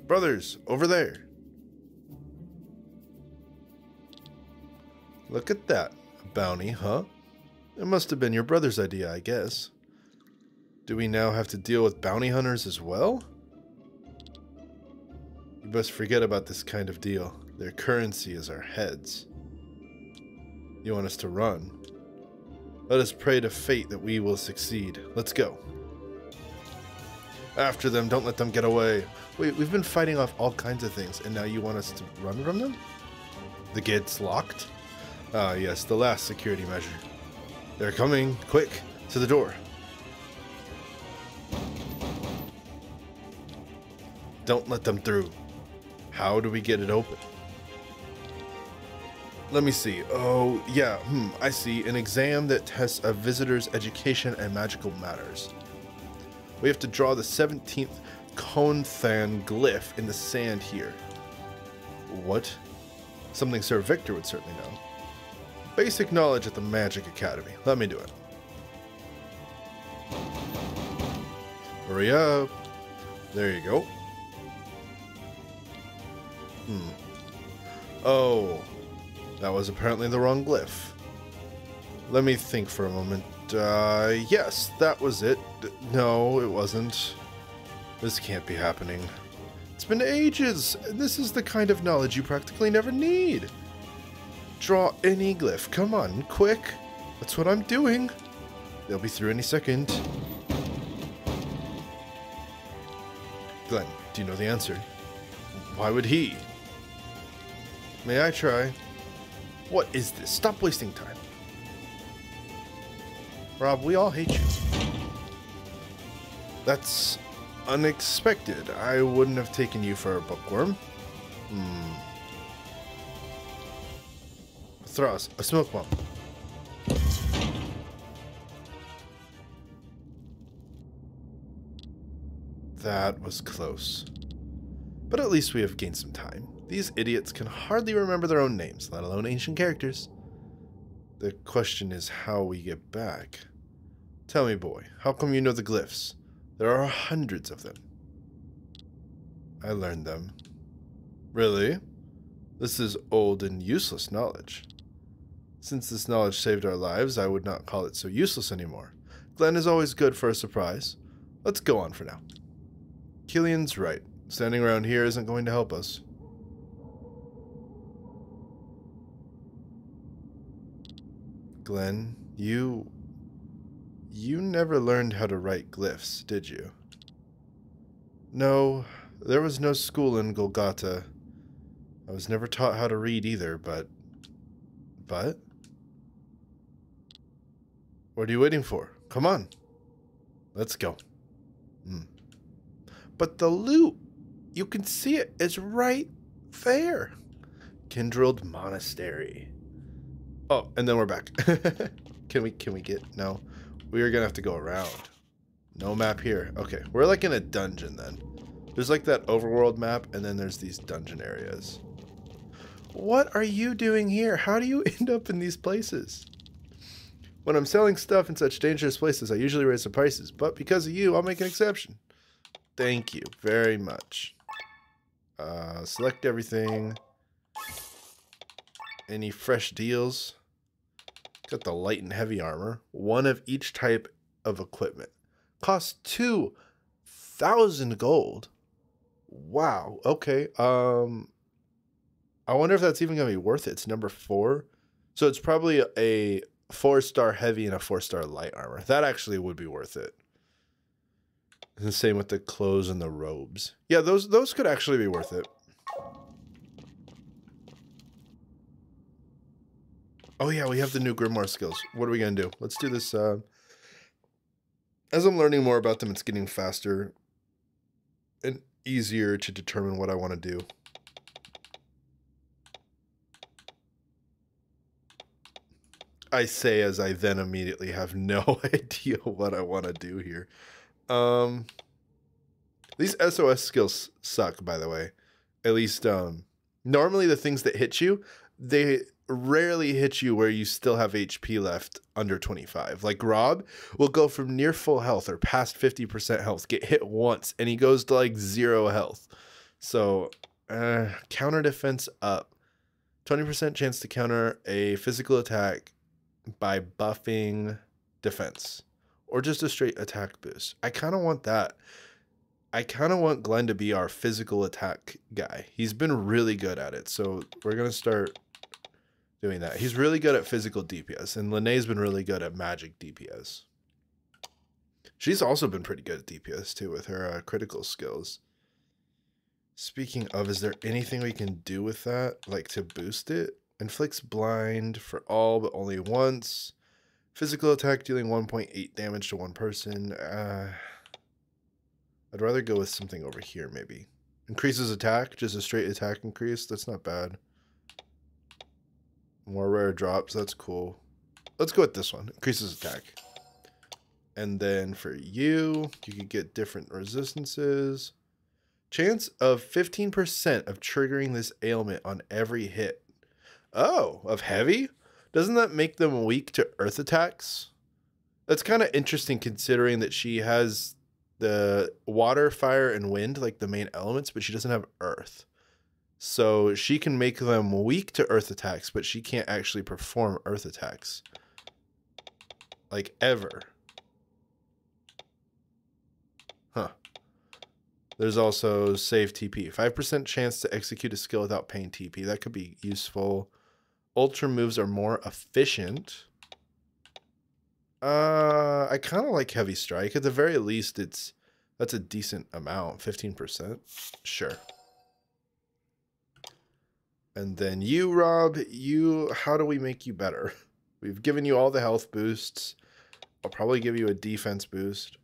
Brothers, over there. Look at that. A bounty, huh? It must have been your brother's idea, I guess. Do we now have to deal with bounty hunters as well? You must forget about this kind of deal. Their currency is our heads. You want us to run? Let us pray to fate that we will succeed. Let's go. After them, don't let them get away. Wait, we've been fighting off all kinds of things, and now you want us to run from them? The gate's locked? Ah, yes, the last security measure. They're coming. Quick, to the door. Don't let them through. How do we get it open? Let me see. Oh, yeah, I see. An exam that tests a visitor's education and magical matters. We have to draw the 17th Konthan glyph in the sand here. What? Something Sir Victor would certainly know. Basic knowledge at the Magic Academy. Let me do it. Hurry up. There you go. Oh, that was apparently the wrong glyph. Let me think for a moment. Yes, that was it. No, it wasn't. This can't be happening. It's been ages. This is the kind of knowledge you practically never need. Draw any glyph. Come on, quick. That's what I'm doing. They'll be through any second. Glenn, do you know the answer? Why would he? May I try? What is this? Stop wasting time. Rob, we all hate you. That's unexpected. I wouldn't have taken you for a bookworm. Thras, a smoke bomb. That was close. But at least we have gained some time. These idiots can hardly remember their own names, let alone ancient characters. The question is how we get back. Tell me, boy, how come you know the glyphs? There are hundreds of them. I learned them. Really? This is old and useless knowledge. Since this knowledge saved our lives, I would not call it so useless anymore. Glenn is always good for a surprise. Let's go on for now. Killian's right. Standing around here isn't going to help us. Glenn, you never learned how to write glyphs, did you? No, there was no school in Golgotha. I was never taught how to read either, but... What are you waiting for? Come on. Let's go. But the loot, you can see it. It's right there. Kindred Monastery. Oh, and then we're back. Can we get... No. We are going to have to go around. No map here. Okay, we're like in a dungeon then. There's like that overworld map, and then there's these dungeon areas. What are you doing here? How do you end up in these places? When I'm selling stuff in such dangerous places, I usually raise the prices, but because of you, I'll make an exception. Thank you very much. Select everything. Any fresh deals? Got the light and heavy armor. One of each type of equipment. Costs 2,000 gold. Wow. Okay. I wonder if that's even gonna be worth it. It's number 4. So it's probably a 4-star heavy and a 4-star light armor. That actually would be worth it. And the same with the clothes and the robes. Yeah, those could actually be worth it. Oh yeah, we have the new Grimoire skills. What are we gonna do? Let's do this. As I'm learning more about them, it's getting faster and easier to determine what I want to do. I say as I then immediately have no idea what I want to do here. These SOS skills suck, by the way. At least, normally the things that hit you, they rarely hit you where you still have HP left under 25. Like Rob will go from near full health or past 50% health, get hit once, and he goes to like 0 health. So, counter defense up. 20% chance to counter a physical attack by buffing defense. Or just a straight attack boost. I kind of want that. I kind of want Glenn to be our physical attack guy. He's been really good at it, so we're going to start doing that. He's really good at physical DPS, and Linnea's been really good at magic DPS. She's also been pretty good at DPS, too, with her critical skills. Speaking of, is there anything we can do with that, like to boost it? Inflicts blind for all, but only once. Physical attack dealing 1.8 damage to one person. I'd rather go with something over here, maybe. Increases attack, just a straight attack increase. That's not bad. More rare drops, that's cool. Let's go with this one. Increases attack. And then for you, you can get different resistances. Chance of 15% of triggering this ailment on every hit. Oh, of heavy? Doesn't that make them weak to earth attacks? That's kind of interesting considering that she has the water, fire, and wind, like the main elements, but she doesn't have earth. So she can make them weak to earth attacks, but she can't actually perform earth attacks. Like, ever. Huh. There's also save TP. 5% chance to execute a skill without paying TP. That could be useful. Ultra moves are more efficient. I kind of like heavy strike. At the very least, that's a decent amount. 15%. Sure. And then you, Rob, how do we make you better? We've given you all the health boosts. I'll probably give you a defense boost.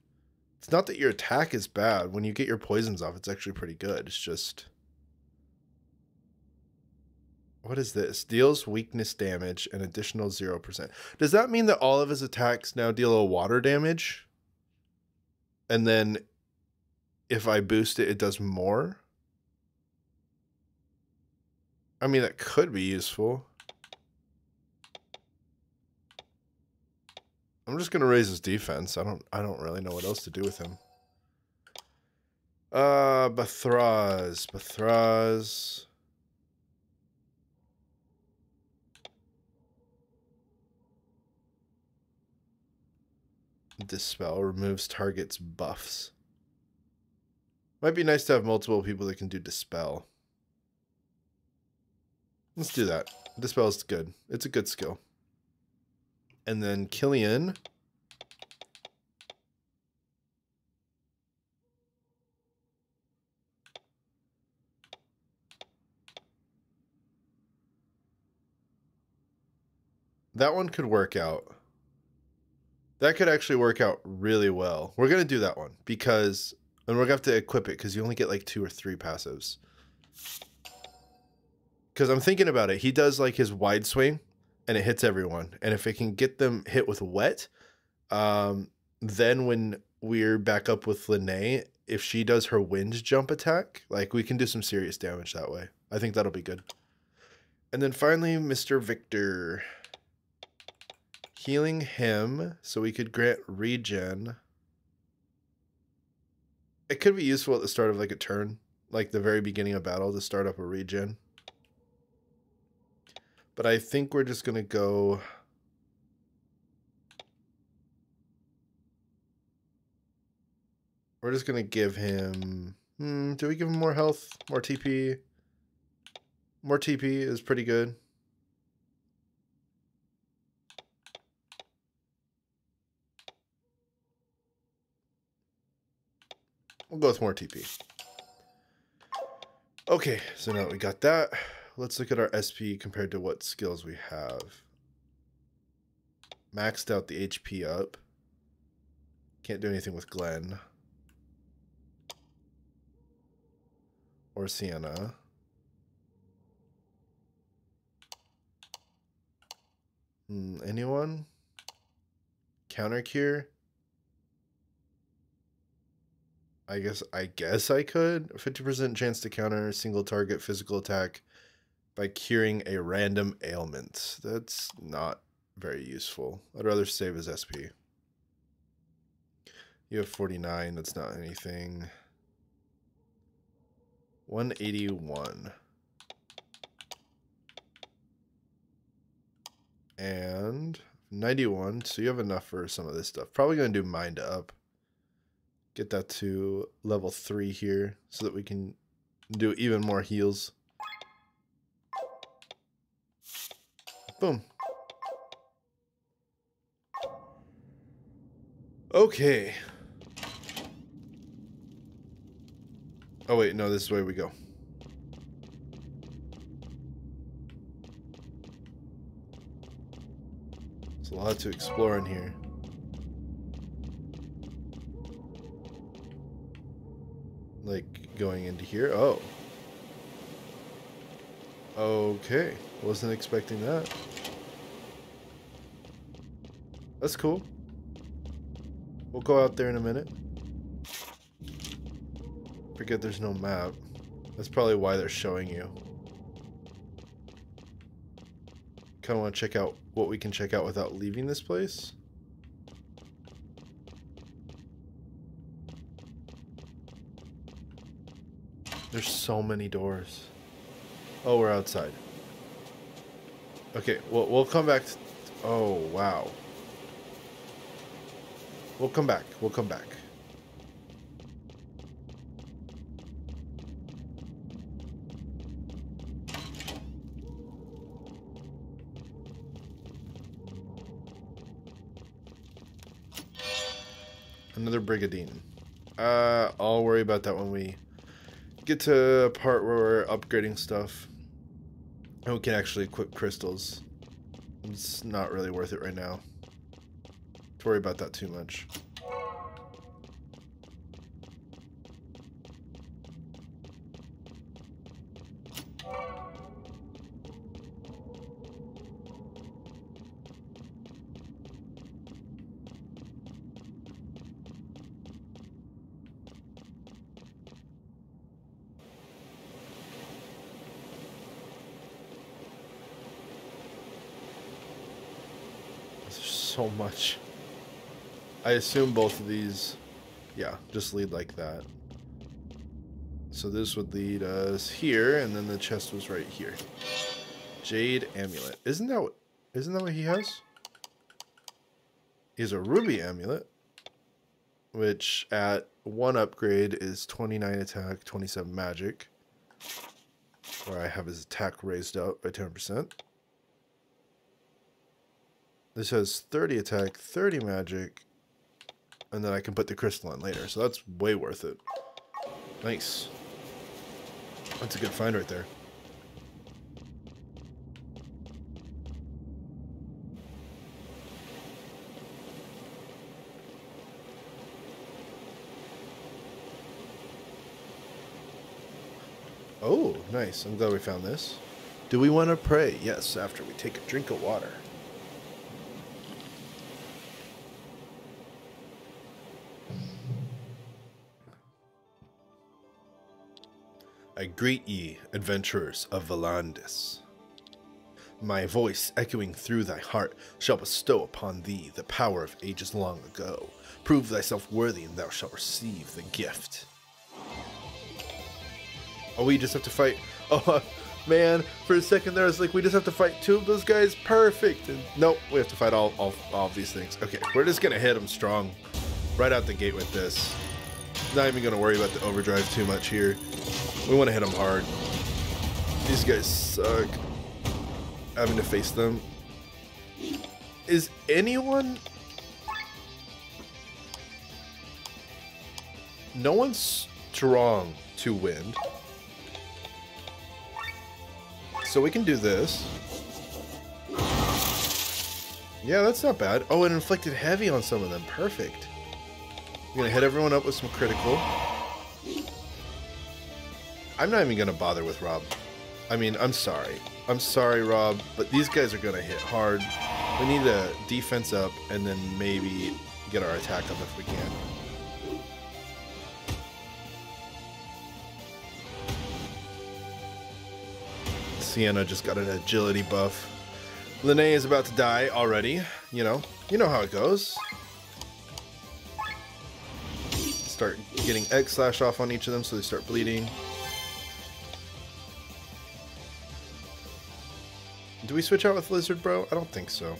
It's not that your attack is bad. When you get your poisons off, it's actually pretty good. It's just... What is this? Deals weakness damage, an additional 0%. Does that mean that all of his attacks now deal a water damage? And then if I boost it, it does more? I mean, that could be useful. I'm just gonna raise his defense. I don't really know what else to do with him. Bathraz. Dispel removes target's buffs. Might be nice to have multiple people that can do Dispel. Let's do that. Dispel is good. It's a good skill. And then Killian. That one could work out. That could actually work out really well. We're going to do that one because, and we're going to have to equip it because you only get like 2 or 3 passives. Because I'm thinking about it. He does like his wide swing and it hits everyone. And if it can get them hit with wet, then when we're back up with Linnea, if she does her wind jump attack, like we can do some serious damage that way. I think that'll be good. And then finally, Mr. Victor. Healing him so we could grant regen. It could be useful at the start of like a turn. like the very beginning of battle to start up a regen. But I think we're just gonna go. We're just gonna give him. Do we give him more health, more TP? More TP is pretty good. We'll go with more TP. Okay, so now that we got that, let's look at our SP compared to what skills we have. Maxed out the HP up. Can't do anything with Glenn. Or Sienna. Anyone? Counter cure? I guess I could. 50% chance to counter a single target physical attack by curing a random ailment. That's not very useful. I'd rather save his SP. You have 49. That's not anything. 181. And 91. So you have enough for some of this stuff. Probably going to do mind up. Get that to level 3 here so that we can do even more heals. Boom. Okay. Oh wait, no, this is the way we go. There's a lot to explore in here. Like going into here. Oh. Okay. Wasn't expecting that. That's cool. We'll go out there in a minute. Forget there's no map. That's probably why they're showing you. Kind of want to check out what we can check out without leaving this place. There's so many doors. Oh, we're outside. Okay, we'll come back. Oh, wow. We'll come back. We'll come back. Another Brigadine. I'll worry about that when we get to a part where we're upgrading stuff. And we can actually equip crystals. It's not really worth it right now to worry about that too much. So much. I assume both of these, yeah, just lead like that. So this would lead us here, and then the chest was right here. Jade amulet. Isn't that what he has? He has a ruby amulet, which at 1 upgrade is 29 attack, 27 magic. Where I have his attack raised up by 10%. This has 30 attack, 30 magic, and then I can put the crystal in later. So that's way worth it. Nice. That's a good find right there. Oh, nice. I'm glad we found this. Do we want to pray? Yes, after we take a drink of water. I greet ye, adventurers of Valandis. My voice, echoing through thy heart, shall bestow upon thee the power of ages long ago. Prove thyself worthy, and thou shalt receive the gift. Oh, we just have to fight. Oh, man, for a second there, I was like, we just have to fight 2 of those guys. Perfect. And nope, we have to fight all of these things. Okay, we're just going to hit them strong right out the gate with this. Not even going to worry about the overdrive too much here. We want to hit them hard. These guys suck. Having to face them. Is anyone... No one's strong to wind. So we can do this. Yeah, that's not bad. Oh, it inflicted heavy on some of them. Perfect. We're gonna hit everyone up with some critical. I'm not even gonna bother with Rob. I mean, I'm sorry. I'm sorry, Rob, but these guys are gonna hit hard. We need a defense up and then maybe get our attack up if we can. Sienna just got an agility buff. Linnea is about to die already. You know how it goes. Start getting X slash off on each of them so they start bleeding. Do we switch out with Lizard Bro? I don't think so.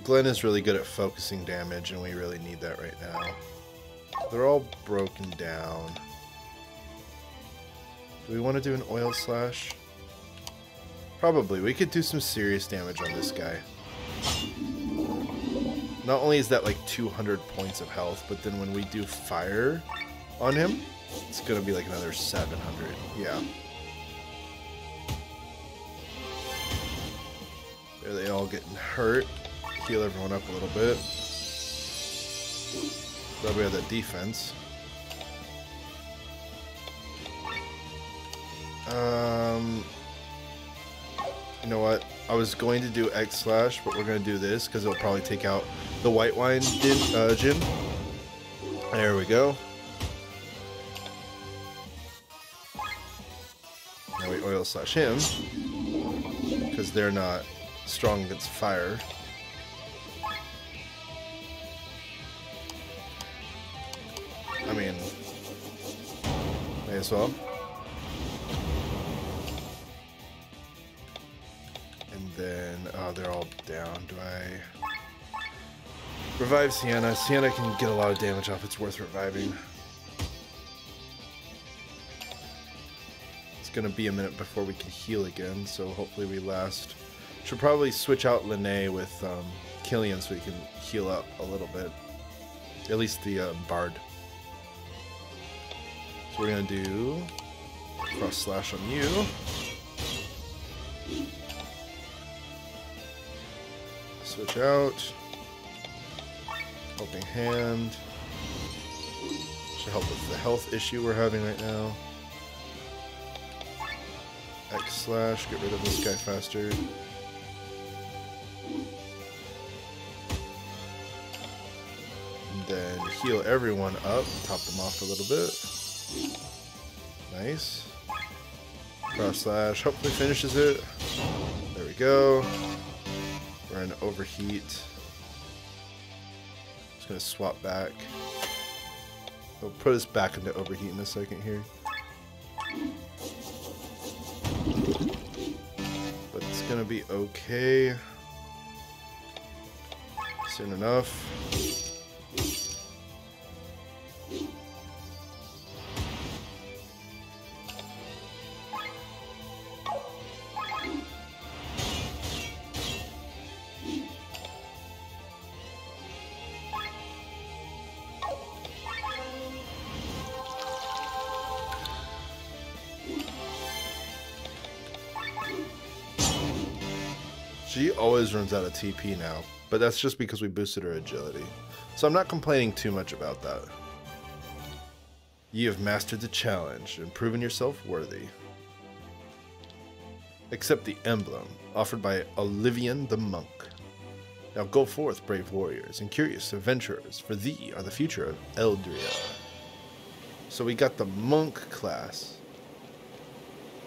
Glenn is really good at focusing damage and we really need that right now. They're all broken down. Do we want to do an oil slash? Probably. We could do some serious damage on this guy. Not only is that like 200 points of health, but then when we do fire on him, it's going to be like another 700. Yeah. Are they all getting hurt? Heal everyone up a little bit. Glad we have that defense. You know what? I was going to do X slash, but we're going to do this because it'll probably take out the white wine gin. There we go. Now we oil slash him because they're not strong against fire. I mean, may as well. Then, oh, they're all down. Do I revive Sienna? Sienna can get a lot of damage off. It's worth reviving. It's going to be a minute before we can heal again, so hopefully we last. Should probably switch out Linnea with Killian so we can heal up a little bit. At least the Bard. So we're going to do cross slash on you. Switch out. Helping hand. Should help with the health issue we're having right now. X slash, get rid of this guy faster. And then heal everyone up, top them off a little bit. Nice. Cross slash, hopefully finishes it. There we go. We're in overheat. Just gonna swap back. We'll put us back into overheat in a second here. But it's gonna be okay. Soon enough. She always runs out of TP now, but that's just because we boosted her agility. So I'm not complaining too much about that. You have mastered the challenge and proven yourself worthy. Accept the emblem offered by Olivian the monk. Now go forth, brave warriors and curious adventurers, for thee are the future of Eldria. So we got the monk class.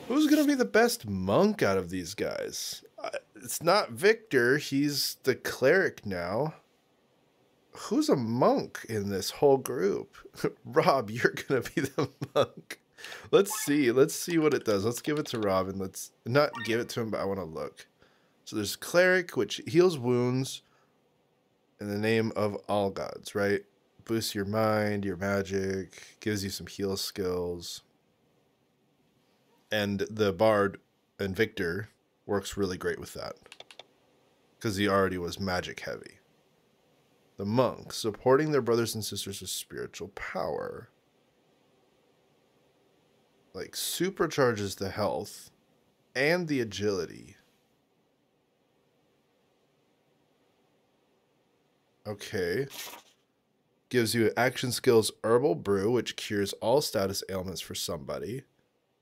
Who's gonna be the best monk out of these guys? It's not Victor, he's the cleric now. who's a monk in this whole group? Rob, you're gonna be the monk. Let's see what it does. Let's give it to Rob, and let's not give it to him, but I want to look. So there's cleric, which heals wounds in the name of all gods, right? Boosts your mind, your magic, gives you some heal skills. And the bard and Victor works really great with that, because he already was magic heavy. The monk, supporting their brothers and sisters with spiritual power. Like, supercharges the health and the agility. Okay. Gives you action skills Herbal Brew, which cures all status ailments for somebody.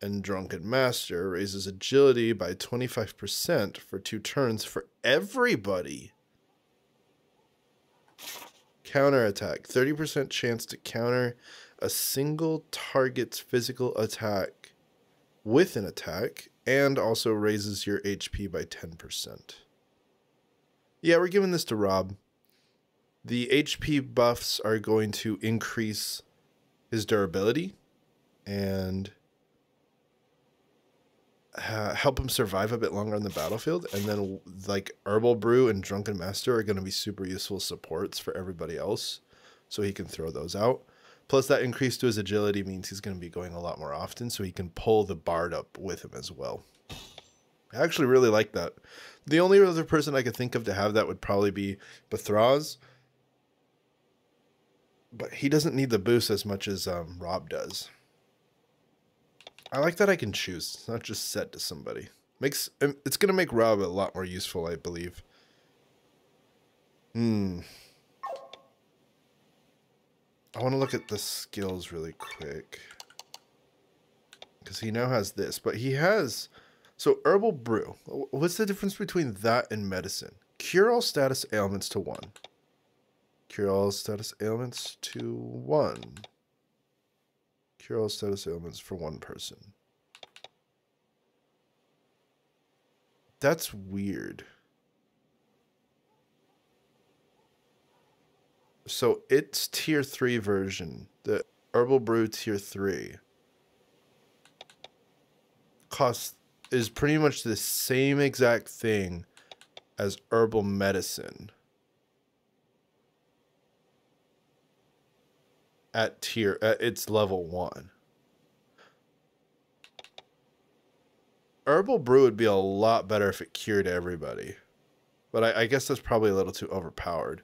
And Drunken Master raises agility by 25% for 2 turns for everybody. Counterattack. 30% chance to counter a single target's physical attack with an attack, and also raises your HP by 10%. Yeah, we're giving this to Rob. The HP buffs are going to increase his durability and help him survive a bit longer on the battlefield. And then, like, Herbal Brew and Drunken Master are going to be super useful supports for everybody else, so he can throw those out. Plus, that increase to his agility means he's going to be going a lot more often, so he can pull the bard up with him as well. I actually really like that. The only other person I could think of to have that would probably be Bethraz, but he doesn't need the boost as much as Rob does. I like that I can choose. It's not just set to somebody. It's going to make Rob a lot more useful, I believe. I want to look at the skills really quick, because he now has this, but he has... So, Herbal Brew. What's the difference between that and medicine? Cure all status ailments to 1. Cure all status ailments to 1. Cure all status ailments for 1 person. That's weird. So it's tier 3 version. The Herbal Brew tier 3 is pretty much the same exact thing as Herbal Medicine at its level 1. Herbal Brew would be a lot better if it cured everybody, but I guess that's probably a little too overpowered.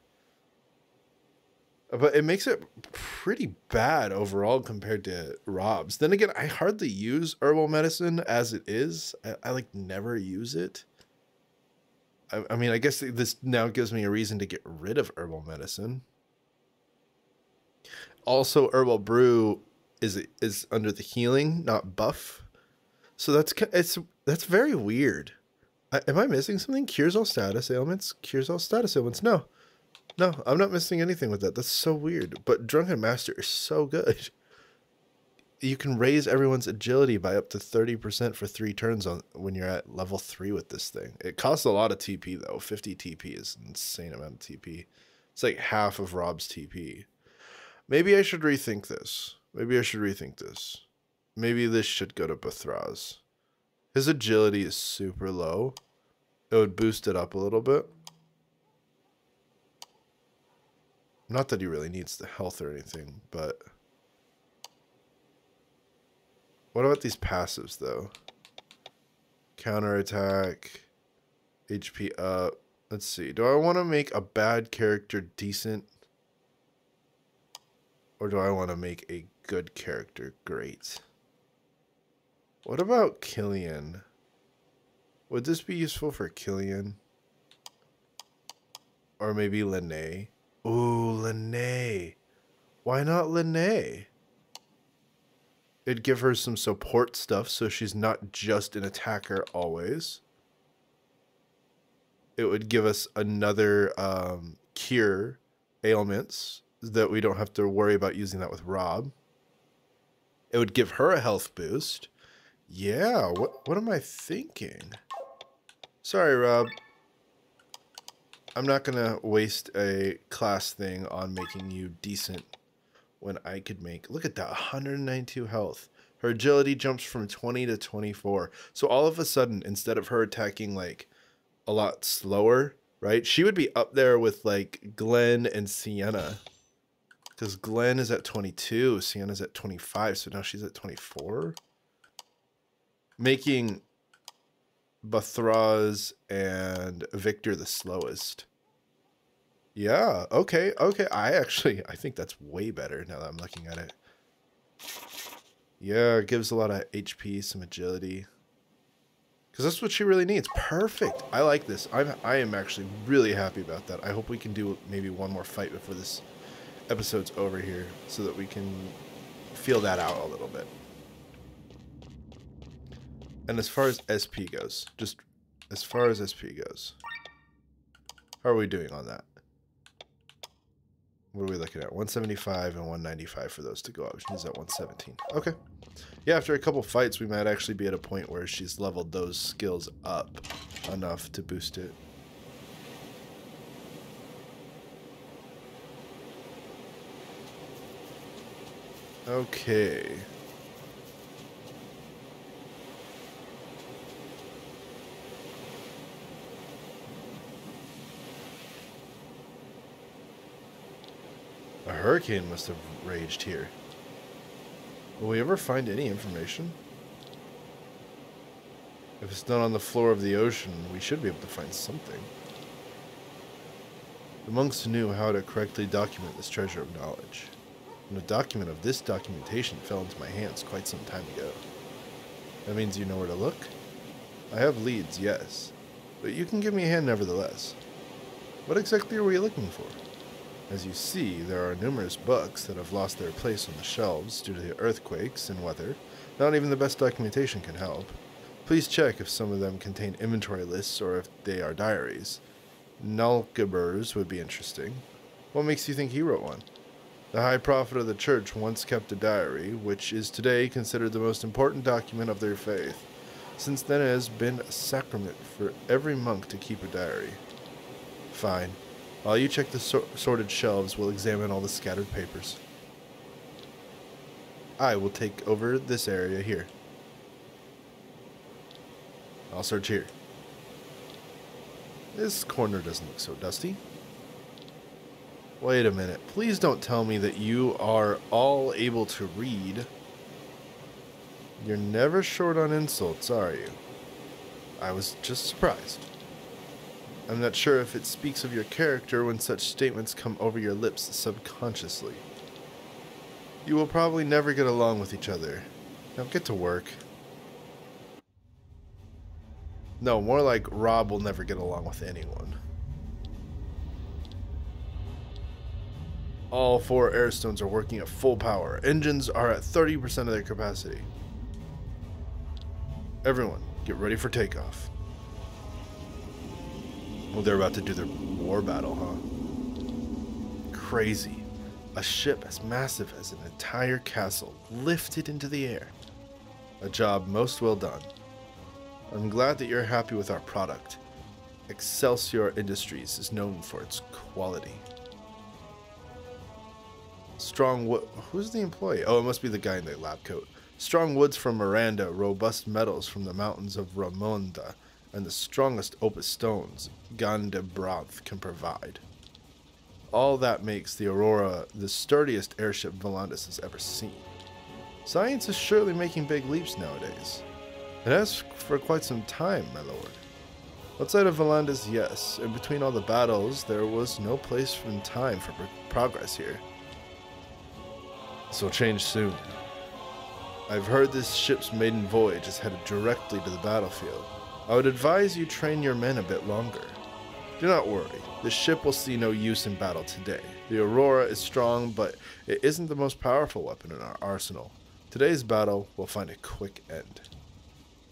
But it makes it pretty bad overall compared to Rob's. Then again, I hardly use Herbal Medicine as it is. I like never use it. I mean, I guess this now gives me a reason to get rid of Herbal Medicine. Also, Herbal Brew is under the healing, not buff. So that's very weird. Am I missing something? Cures all status ailments. Cures all status ailments. No, I'm not missing anything with that. That's so weird. But Drunken Master is so good. You can raise everyone's agility by up to 30% for 3 turns when you're at level 3 with this thing. It costs a lot of TP though. 50 TP is an insane amount of TP. It's like half of Rob's TP. Maybe I should rethink this. Maybe this should go to Bethraz. His agility is super low. It would boost it up a little bit. Not that he really needs the health or anything, but... What about these passives, though? Counterattack. HP up. Let's see. Do I want to make a bad character decent? Or do I want to make a good character great? What about Killian? Would this be useful for Killian? Or maybe Lene? Ooh, Lene. Why not Lene? It'd give her some support stuff so she's not just an attacker always. It would give us another cure ailments that we don't have to worry about using that with Rob. It would give her a health boost. Yeah, what am I thinking? Sorry, Rob. I'm not gonna waste a class thing on making you decent when I could make, look at that, 192 health. Her agility jumps from 20 to 24. So all of a sudden, instead of her attacking like a lot slower, right? She would be up there with like Glenn and Sienna. Because Glenn is at 22, Sienna's at 25, so now she's at 24. Making Bathraz and Victor the slowest. Yeah, okay. I think that's way better now that I'm looking at it. Yeah, it gives a lot of HP, some agility. Because that's what she really needs. Perfect. I like this. I am actually really happy about that. I hope we can do maybe one more fight before this episode's over here so that we can feel that out a little bit. And as far as SP goes, just as far as SP goes, how are we doing on that? What are we looking at? 175 and 195 for those to go up. She's at 117. Okay. Yeah, after a couple fights, we might actually be at a point where she's leveled those skills up enough to boost it. Okay. A hurricane must have raged here. Will we ever find any information? If it's not on the floor of the ocean, we should be able to find something. The monks knew how to correctly document this treasure of knowledge. And a document of this documentation fell into my hands quite some time ago. That means you know where to look? I have leads, yes, but you can give me a hand nevertheless. What exactly are we looking for? As you see, there are numerous books that have lost their place on the shelves due to the earthquakes and weather. Not even the best documentation can help. Please check if some of them contain inventory lists or if they are diaries. Nalkabers would be interesting. What makes you think he wrote one? The high prophet of the church once kept a diary, which is today considered the most important document of their faith. Since then, it has been a sacrament for every monk to keep a diary. Fine. While you check the sorted shelves, we'll examine all the scattered papers. I will take over this area here. I'll search here. This corner doesn't look so dusty. Wait a minute. Please don't tell me that you are all able to read. You're never short on insults, are you? I was just surprised. I'm not sure if it speaks of your character when such statements come over your lips subconsciously. You will probably never get along with each other. Now get to work. No, more like Rob will never get along with anyone. All 4 airstones are working at full power. Engines are at 30% of their capacity. Everyone, get ready for takeoff. Well, they're about to do their war battle, huh? Crazy. A ship as massive as an entire castle lifted into the air. A job most well done. I'm glad that you're happy with our product. Excelsior Industries is known for its quality. Strong wood. Who's the employee? Oh, it must be the guy in the lab coat. Strong woods from Miranda, robust metals from the mountains of Ramonda, and the strongest opus stones Gandebranth can provide. All that makes the Aurora the sturdiest airship Valandis has ever seen. Science is surely making big leaps nowadays. It has for quite some time, my lord. Outside of Valandis, yes, and between all the battles, there was no place and time for progress here. This will change soon. I've heard this ship's maiden voyage is headed directly to the battlefield. I would advise you train your men a bit longer. Do not worry, the ship will see no use in battle today. The Aurora is strong, but it isn't the most powerful weapon in our arsenal. Today's battle will find a quick end.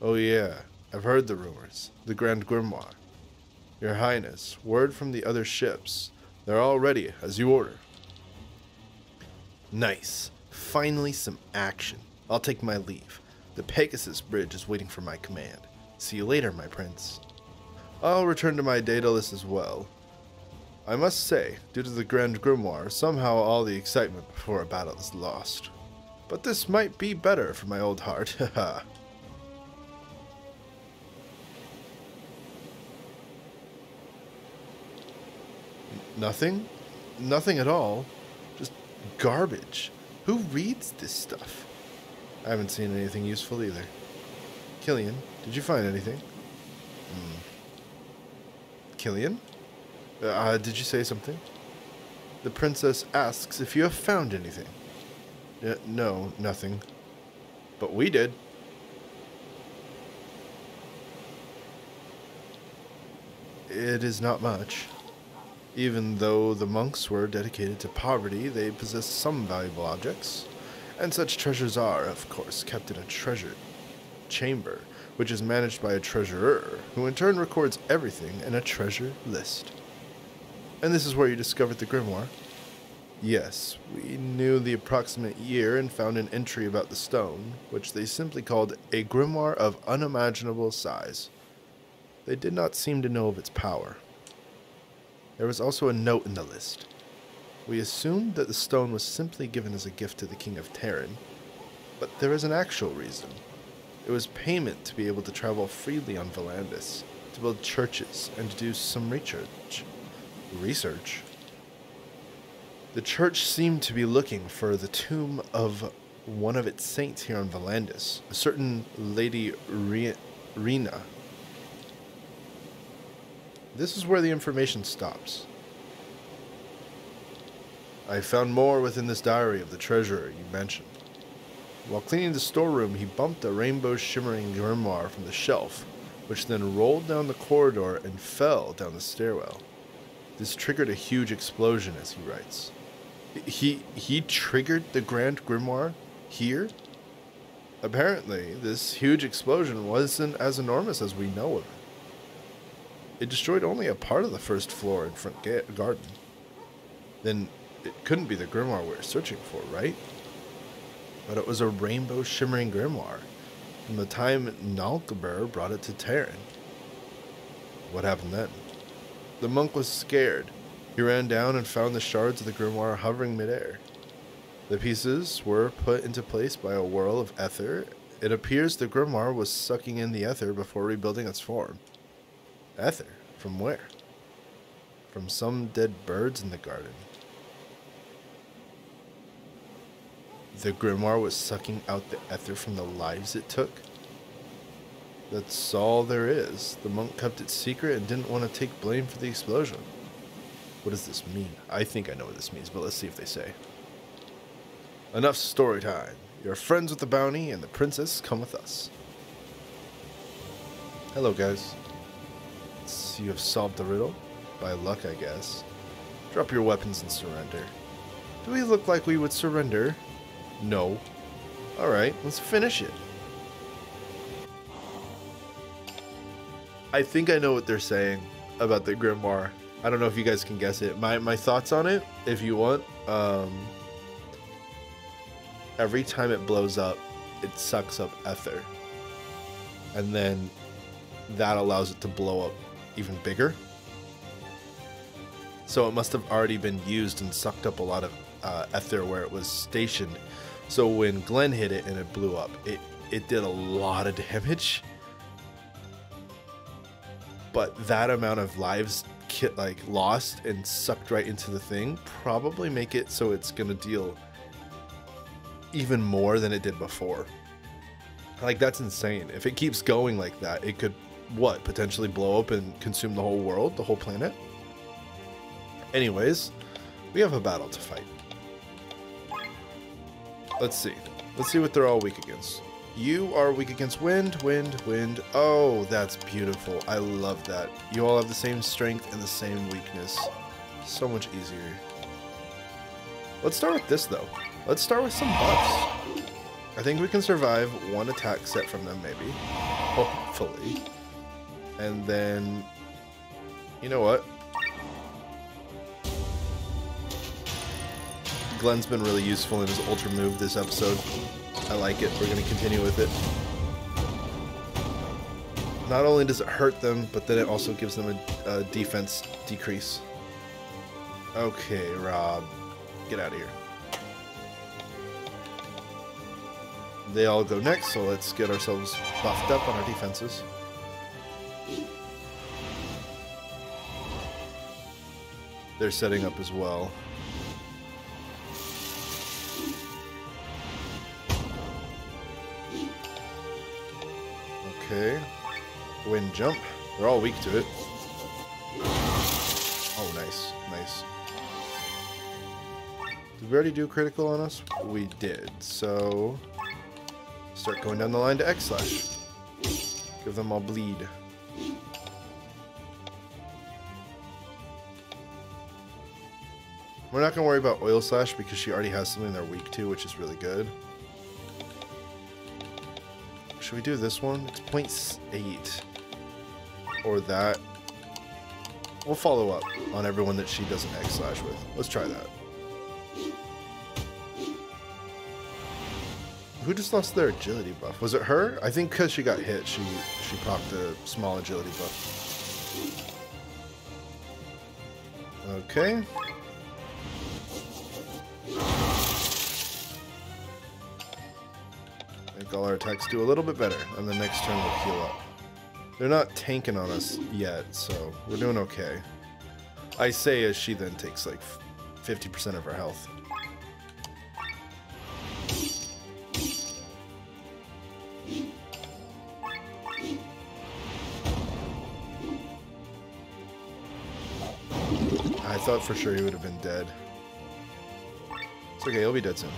Oh yeah, I've heard the rumors. The Grand Grimoire. Your Highness, word from the other ships. They're all ready, as you order. Nice. Finally some action. I'll take my leave. The Pegasus Bridge is waiting for my command. See you later, my prince. I'll return to my data list as well. I must say, due to the Grand Grimoire, somehow all the excitement before a battle is lost. But this might be better for my old heart, haha. Nothing? Nothing at all. Just garbage. Who reads this stuff? I haven't seen anything useful either. Killian, did you find anything? Killian? Did you say something? The princess asks if you have found anything. No, nothing. But we did. It is not much. Even though the monks were dedicated to poverty, they possessed some valuable objects. And such treasures are, of course, kept in a treasure chamber, which is managed by a treasurer, who in turn records everything in a treasure list. And this is where you discovered the grimoire? Yes, we knew the approximate year and found an entry about the stone, which they simply called a grimoire of unimaginable size. They did not seem to know of its power. There was also a note in the list. We assumed that the stone was simply given as a gift to the King of Terran, but there is an actual reason. It was payment to be able to travel freely on Valandis, to build churches, and to do some research. The church seemed to be looking for the tomb of one of its saints here on Valandis, a certain Lady Rena. This is where the information stops. I found more within this diary of the treasurer you mentioned. While cleaning the storeroom, he bumped a rainbow shimmering grimoire from the shelf, which then rolled down the corridor and fell down the stairwell. This triggered a huge explosion, as he writes. He triggered the Grand Grimoire here? Apparently, this huge explosion wasn't as enormous as we know of it. It destroyed only a part of the first floor and front garden. Then it couldn't be the grimoire we were searching for, right? But it was a rainbow shimmering grimoire from the time Nalkabur brought it to Terran. What happened then? The monk was scared. He ran down and found the shards of the grimoire hovering midair. The pieces were put into place by a whirl of ether. It appears the grimoire was sucking in the ether before rebuilding its form. Ether? From where? From some dead birds in the garden. The grimoire was sucking out the ether from the lives it took? That's all there is. The monk kept it secret and didn't want to take blame for the explosion. What does this mean? I think I know what this means, but let's see if they say. Enough story time. You're friends with the bounty, and the princess come with us. Hello, guys. You have solved the riddle? By luck, I guess. Drop your weapons and surrender. Do we look like we would surrender? No. Alright, let's finish it. I think I know what they're saying about the grimoire. I don't know if you guys can guess it. My thoughts on it, if you want. Every time it blows up, it sucks up ether. And then that allows it to blow up even bigger. So it must have already been used and sucked up a lot of ether where it was stationed. So when Glenn hit it and it blew up, it did a lot of damage. But that amount of lives lost and sucked right into the thing probably make it so it's gonna deal even more than it did before. Like, that's insane. If it keeps going like that, it could potentially blow up and consume the whole world, the whole planet. Anyways, we have a battle to fight. Let's see what they're all weak against. You are weak against wind. Oh, that's beautiful. I love that. You all have the same strength and the same weakness. So much easier. Let's start with this, though. Let's start with some buffs. I think we can survive one attack set from them, maybe. Hopefully. And then, you know what? Glenn's been really useful in his ultra move this episode. I like it. We're going to continue with it. Not only does it hurt them, but then it also gives them a defense decrease. Okay, Rob. Get out of here. They all go next, so let's get ourselves buffed up on our defenses. They're setting up as well. Okay. Wind jump. They're all weak to it. Oh, nice. Nice. Did we already do critical on us? We did. So, start going down the line to X-Slash. Give them all bleed. We're not going to worry about Oil Slash because she already has something they're weak to, which is really good. Should we do this one? It's 0.8. Or that. We'll follow up on everyone that she doesn't X-Slash with. Let's try that. Who just lost their agility buff? Was it her? I think because she got hit, she popped a small agility buff. Okay. Make all our attacks do a little bit better, and the next turn we'll heal up. They're not tanking on us yet, so we're doing okay. I say as she then takes like 50% of her health. I thought for sure he would have been dead. It's okay, he'll be dead soon.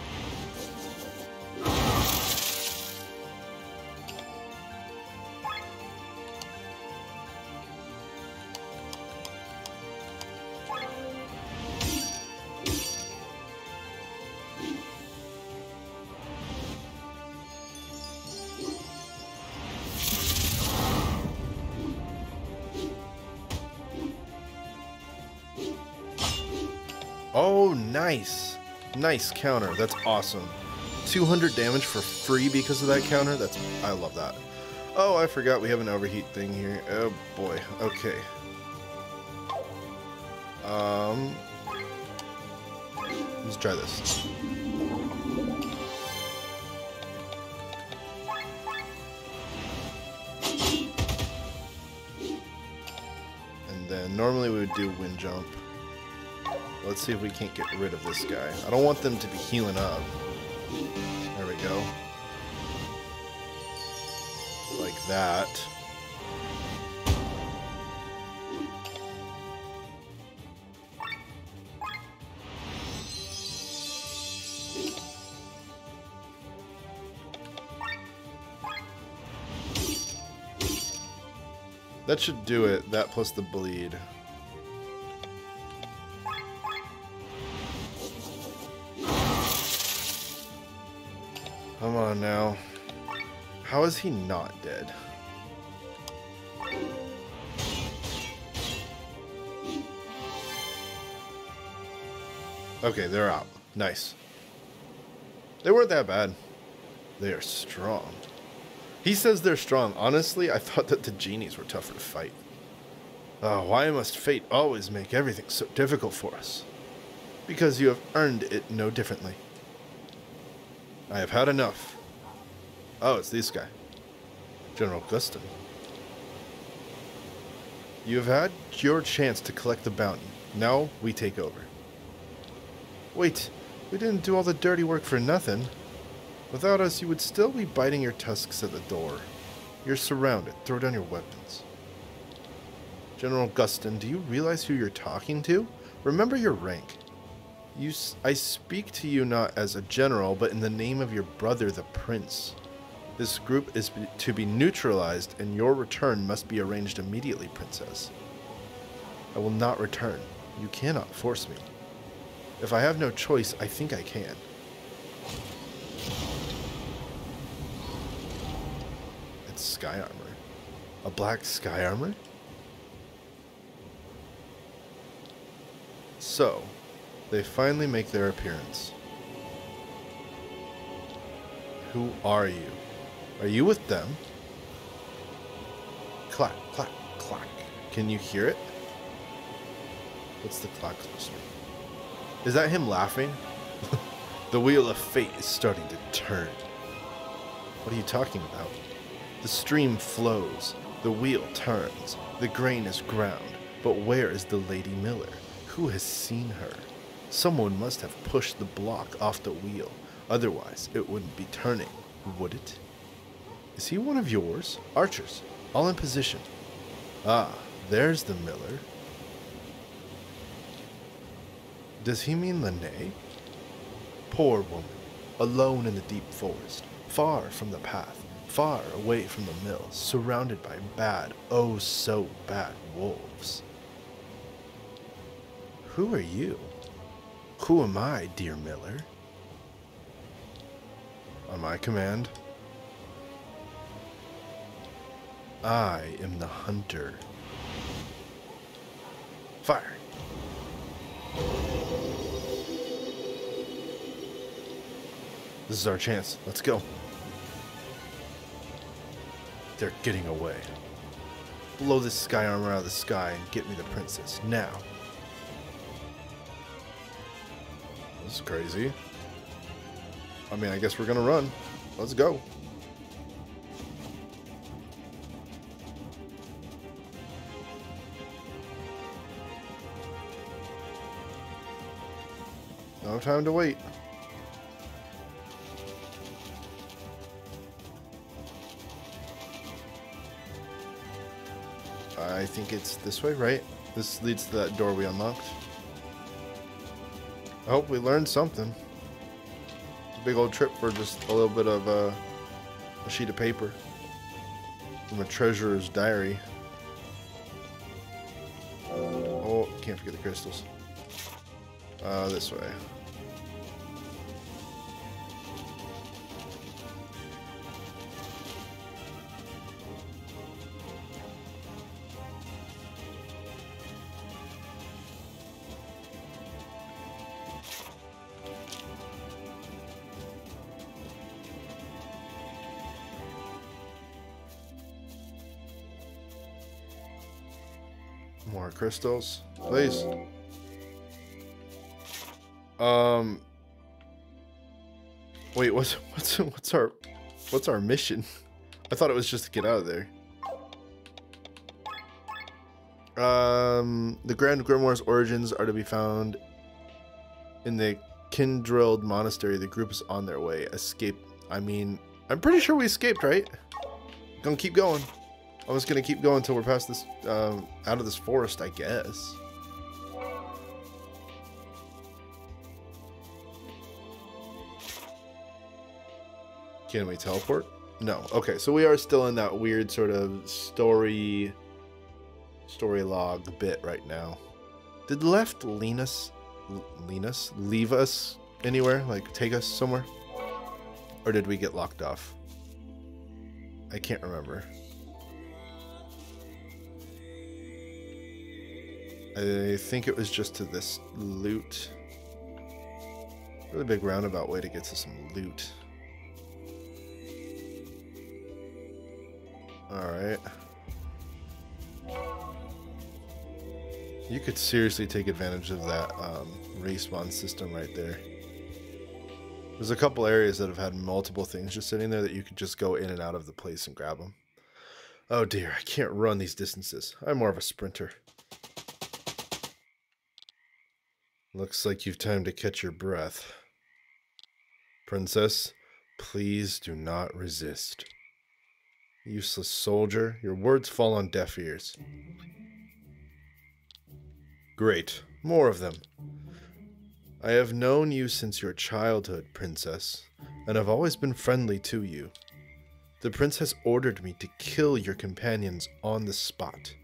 Oh, nice. Nice counter. That's awesome. 200 damage for free because of that counter. I love that. Oh, I forgot we have an overheat thing here. Oh boy. Okay. Let's try this. And then normally we would do wind jump. Let's see if we can't get rid of this guy. I don't want them to be healing up. There we go. Like that. That should do it. That plus the bleed. Come on now. How is he not dead? Okay, they're out. Nice. They weren't that bad. They are strong. He says they're strong. Honestly, I thought that the genies were tougher to fight. Oh, why must fate always make everything so difficult for us? Because you have earned it no differently. I have had enough. Oh, it's this guy. General Guston. You have had your chance to collect the bounty. Now we take over. Wait, we didn't do all the dirty work for nothing. Without us, you would still be biting your tusks at the door. You're surrounded. Throw down your weapons. General Guston, do you realize who you're talking to? Remember your rank. I speak to you not as a general, but in the name of your brother, the prince. This group is to be neutralized, and your return must be arranged immediately, princess. I will not return. You cannot force me. If I have no choice, I think I can. It's sky armor. A black sky armor? So, they finally make their appearance. Who are you? Are you with them? Clack, clack, clack. Can you hear it? What's the clack supposed to be? Is that him laughing? The wheel of fate is starting to turn. What are you talking about? The stream flows. The wheel turns. The grain is ground. But where is the Lady Miller? Who has seen her? Someone must have pushed the block off the wheel. Otherwise, it wouldn't be turning, would it? Is he one of yours? Archers, all in position. Ah, there's the Miller. Does he mean Lene? Poor woman, alone in the deep forest, far from the path, far away from the mill, surrounded by bad, oh so bad wolves. Who are you? Who am I, dear Miller? On my command, I am the hunter. Fire! This is our chance. Let's go. They're getting away. Blow this sky armor out of the sky and get me the princess now. This is crazy. I mean, I guess we're gonna run. Let's go. No time to wait. I think it's this way, right? This leads to that door we unlocked. I hope we learned something. Big old trip for just a little bit of a sheet of paper from a treasurer's diary. Oh, can't forget the crystals. This way. More crystals, please. Wait, what's our mission? I thought it was just to get out of there. The Grand Grimoire's origins are to be found in the Kindreld Monastery. The group is on their way. Escape. I mean, I'm pretty sure we escaped, right? Gonna keep going. I was gonna keep going until we're past this, out of this forest, I guess. Can we teleport? No. Okay, so we are still in that weird sort of story log bit right now. Did left leave us anywhere? Like, take us somewhere? Or did we get locked off? I can't remember. I think it was just to this loot. Really big roundabout way to get to some loot. Alright. You could seriously take advantage of that respawn system right there. There's a couple areas that have had multiple things just sitting there that you could just go in and out of the place and grab them. Oh dear, I can't run these distances. I'm more of a sprinter. Looks like you've time to catch your breath. Princess, please do not resist. Useless soldier, your words fall on deaf ears. Great, more of them. I have known you since your childhood, Princess, and have always been friendly to you. The prince has ordered me to kill your companions on the spot.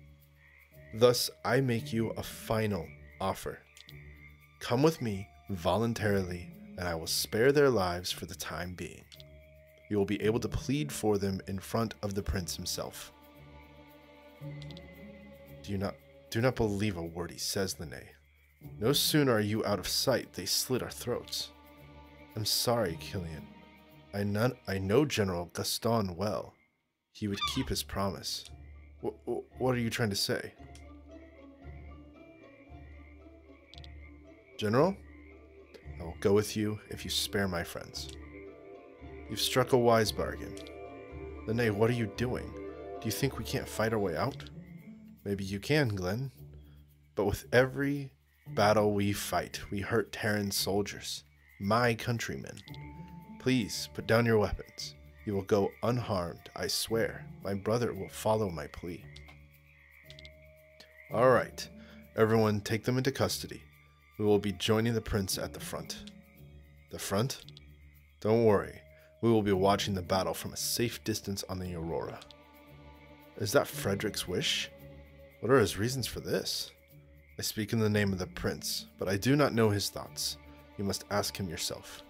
Thus, I make you a final offer. Come with me voluntarily, and I will spare their lives for the time being. You will be able to plead for them in front of the prince himself. Do not believe a word he says, Lene. No sooner are you out of sight, they slit our throats. I'm sorry, Killian. I know General Gaston well. He would keep his promise. What are you trying to say? General? I will go with you if you spare my friends. You've struck a wise bargain. Lene, what are you doing? Do you think we can't fight our way out? Maybe you can, Glenn. But with every battle we fight, we hurt Terran's soldiers, my countrymen. Please, put down your weapons. You will go unharmed, I swear. My brother will follow my plea. All right, everyone take them into custody. We will be joining the prince at the front. The front? Don't worry. We will be watching the battle from a safe distance on the Aurora. Is that Frederick's wish? What are his reasons for this? I speak in the name of the prince, but I do not know his thoughts. You must ask him yourself.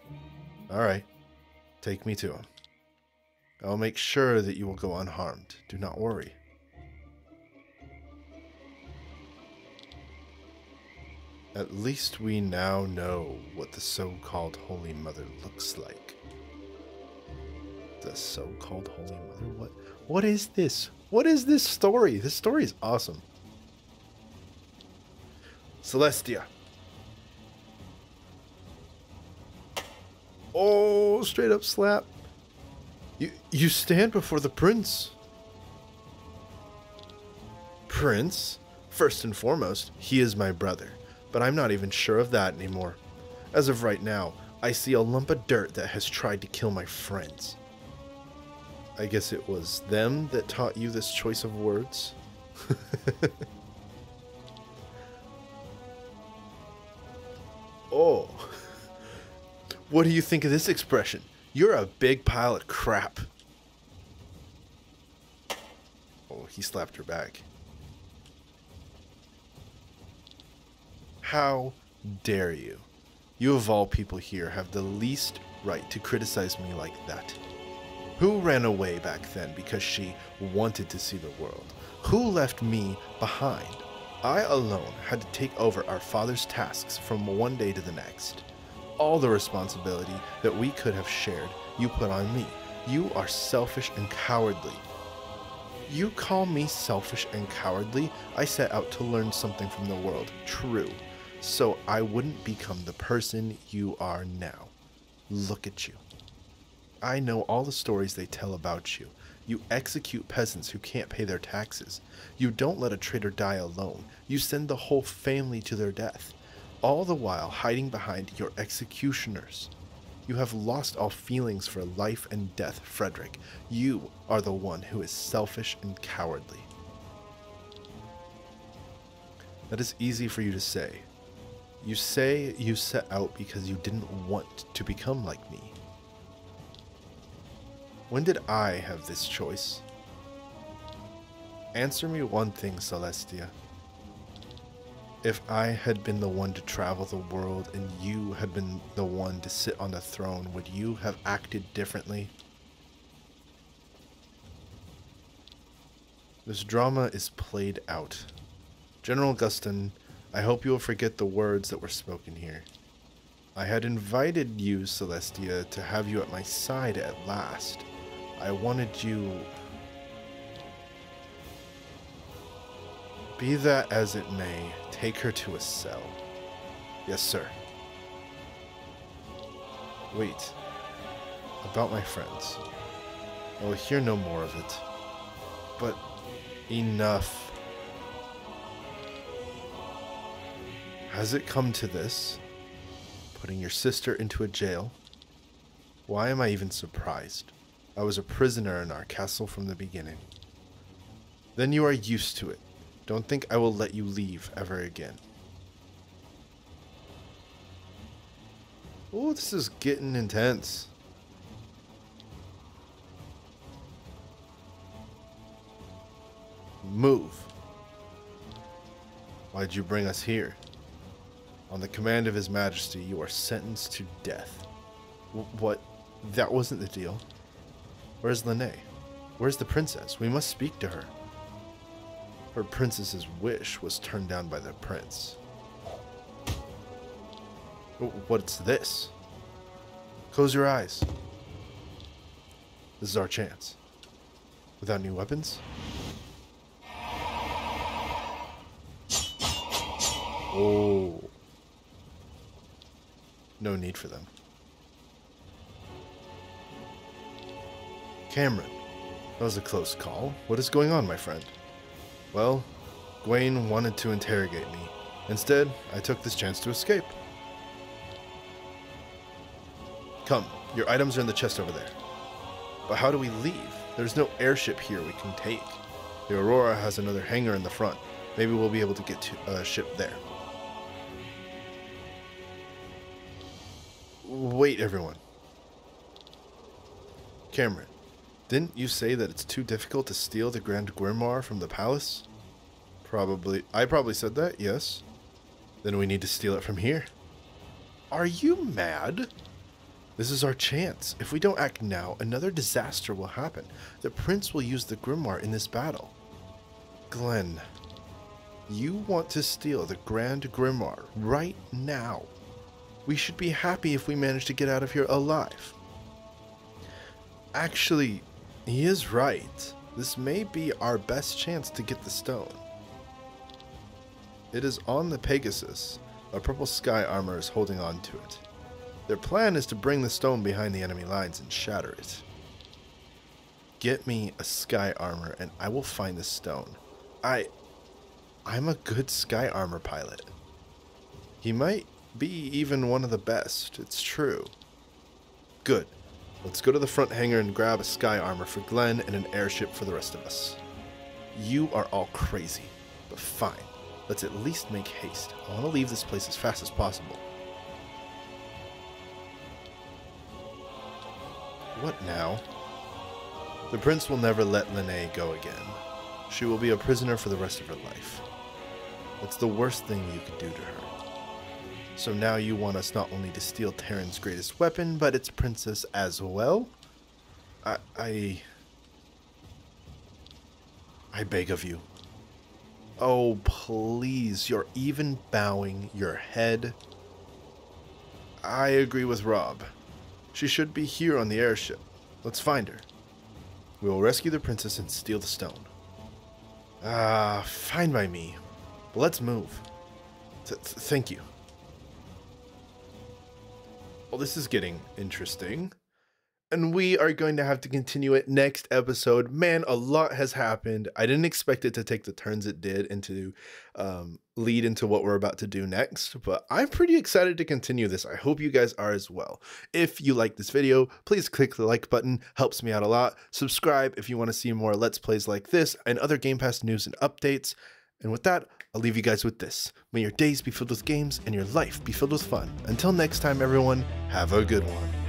All right, take me to him. I will make sure that you will go unharmed. Do not worry. At least we now know what the so-called Holy Mother looks like. The so-called Holy Mother? What is this? What is this story? This story is awesome. Celestia. Oh, straight up slap. You stand before the prince. Prince? First and foremost, he is my brother. But I'm not even sure of that anymore. As of right now, I see a lump of dirt that has tried to kill my friends. I guess it was them that taught you this choice of words? Oh. What do you think of this expression? You're a big pile of crap. Oh, he slapped her back. How dare you? You of all people here have the least right to criticize me like that. Who ran away back then because she wanted to see the world? Who left me behind? I alone had to take over our father's tasks from one day to the next. All the responsibility that we could have shared, you put on me. You are selfish and cowardly. You call me selfish and cowardly? I set out to learn something from the world, true, so I wouldn't become the person you are now. Look at you. I know all the stories they tell about you. You execute peasants who can't pay their taxes. You don't let a traitor die alone. You send the whole family to their death, all the while hiding behind your executioners. You have lost all feelings for life and death, Frederick. You are the one who is selfish and cowardly. That is easy for you to say. You say you set out because you didn't want to become like me. When did I have this choice? Answer me one thing, Celestia. If I had been the one to travel the world and you had been the one to sit on the throne, would you have acted differently? This drama is played out. General Guston, I hope you will forget the words that were spoken here. I had invited you, Celestia, to have you at my side at last. I wanted you... Be that as it may, take her to a cell. Yes, sir. Wait. About my friends. I will hear no more of it. But enough. Has it come to this? Putting your sister into a jail? Why am I even surprised? I was a prisoner in our castle from the beginning. Then you are used to it. Don't think I will let you leave ever again. Oh, this is getting intense. Move. Why'd you bring us here? On the command of His Majesty, you are sentenced to death. What? That wasn't the deal. Where's Lene? Where's the princess? We must speak to her. Her princess's wish was turned down by the prince. What's this? Close your eyes. This is our chance. Without new weapons? Oh. No need for them. Cameron, that was a close call. What is going on, my friend? Well, Gwaine wanted to interrogate me. Instead, I took this chance to escape. Come, your items are in the chest over there. But how do we leave? There's no airship here we can take. The Aurora has another hangar in the front. Maybe we'll be able to get to a ship there. Wait, everyone. Cameron, didn't you say that it's too difficult to steal the Grand Grimoire from the palace? I probably said that, yes. Then we need to steal it from here. Are you mad? This is our chance. If we don't act now, another disaster will happen. The prince will use the grimoire in this battle. Glenn, you want to steal the Grand Grimoire right now. We should be happy if we manage to get out of here alive. Actually, he is right. This may be our best chance to get the stone. It is on the Pegasus. A purple sky armor is holding on to it. Their plan is to bring the stone behind the enemy lines and shatter it. Get me a sky armor and I will find the stone. I'm a good sky armor pilot. He might be even one of the best, it's true. Good. Let's go to the front hangar and grab a sky armor for Glenn and an airship for the rest of us. You are all crazy, but fine. Let's at least make haste. I want to leave this place as fast as possible. What now? The prince will never let Lene go again. She will be a prisoner for the rest of her life. That's the worst thing you could do to her. So now you want us not only to steal Terran's greatest weapon, but its princess as well? I beg of you. Oh, please, you're even bowing your head. I agree with Rob. She should be here on the airship. Let's find her. We will rescue the princess and steal the stone. Fine by me. But let's move. Thank you. Well, this is getting interesting. And we are going to have to continue it next episode. Man, a lot has happened. I didn't expect it to take the turns it did and to lead into what we're about to do next. But I'm pretty excited to continue this. I hope you guys are as well. If you like this video, please click the like button. Helps me out a lot. Subscribe if you want to see more Let's Plays like this and other Game Pass news and updates. And with that, I'll leave you guys with this. May your days be filled with games and your life be filled with fun. Until next time, everyone, have a good one.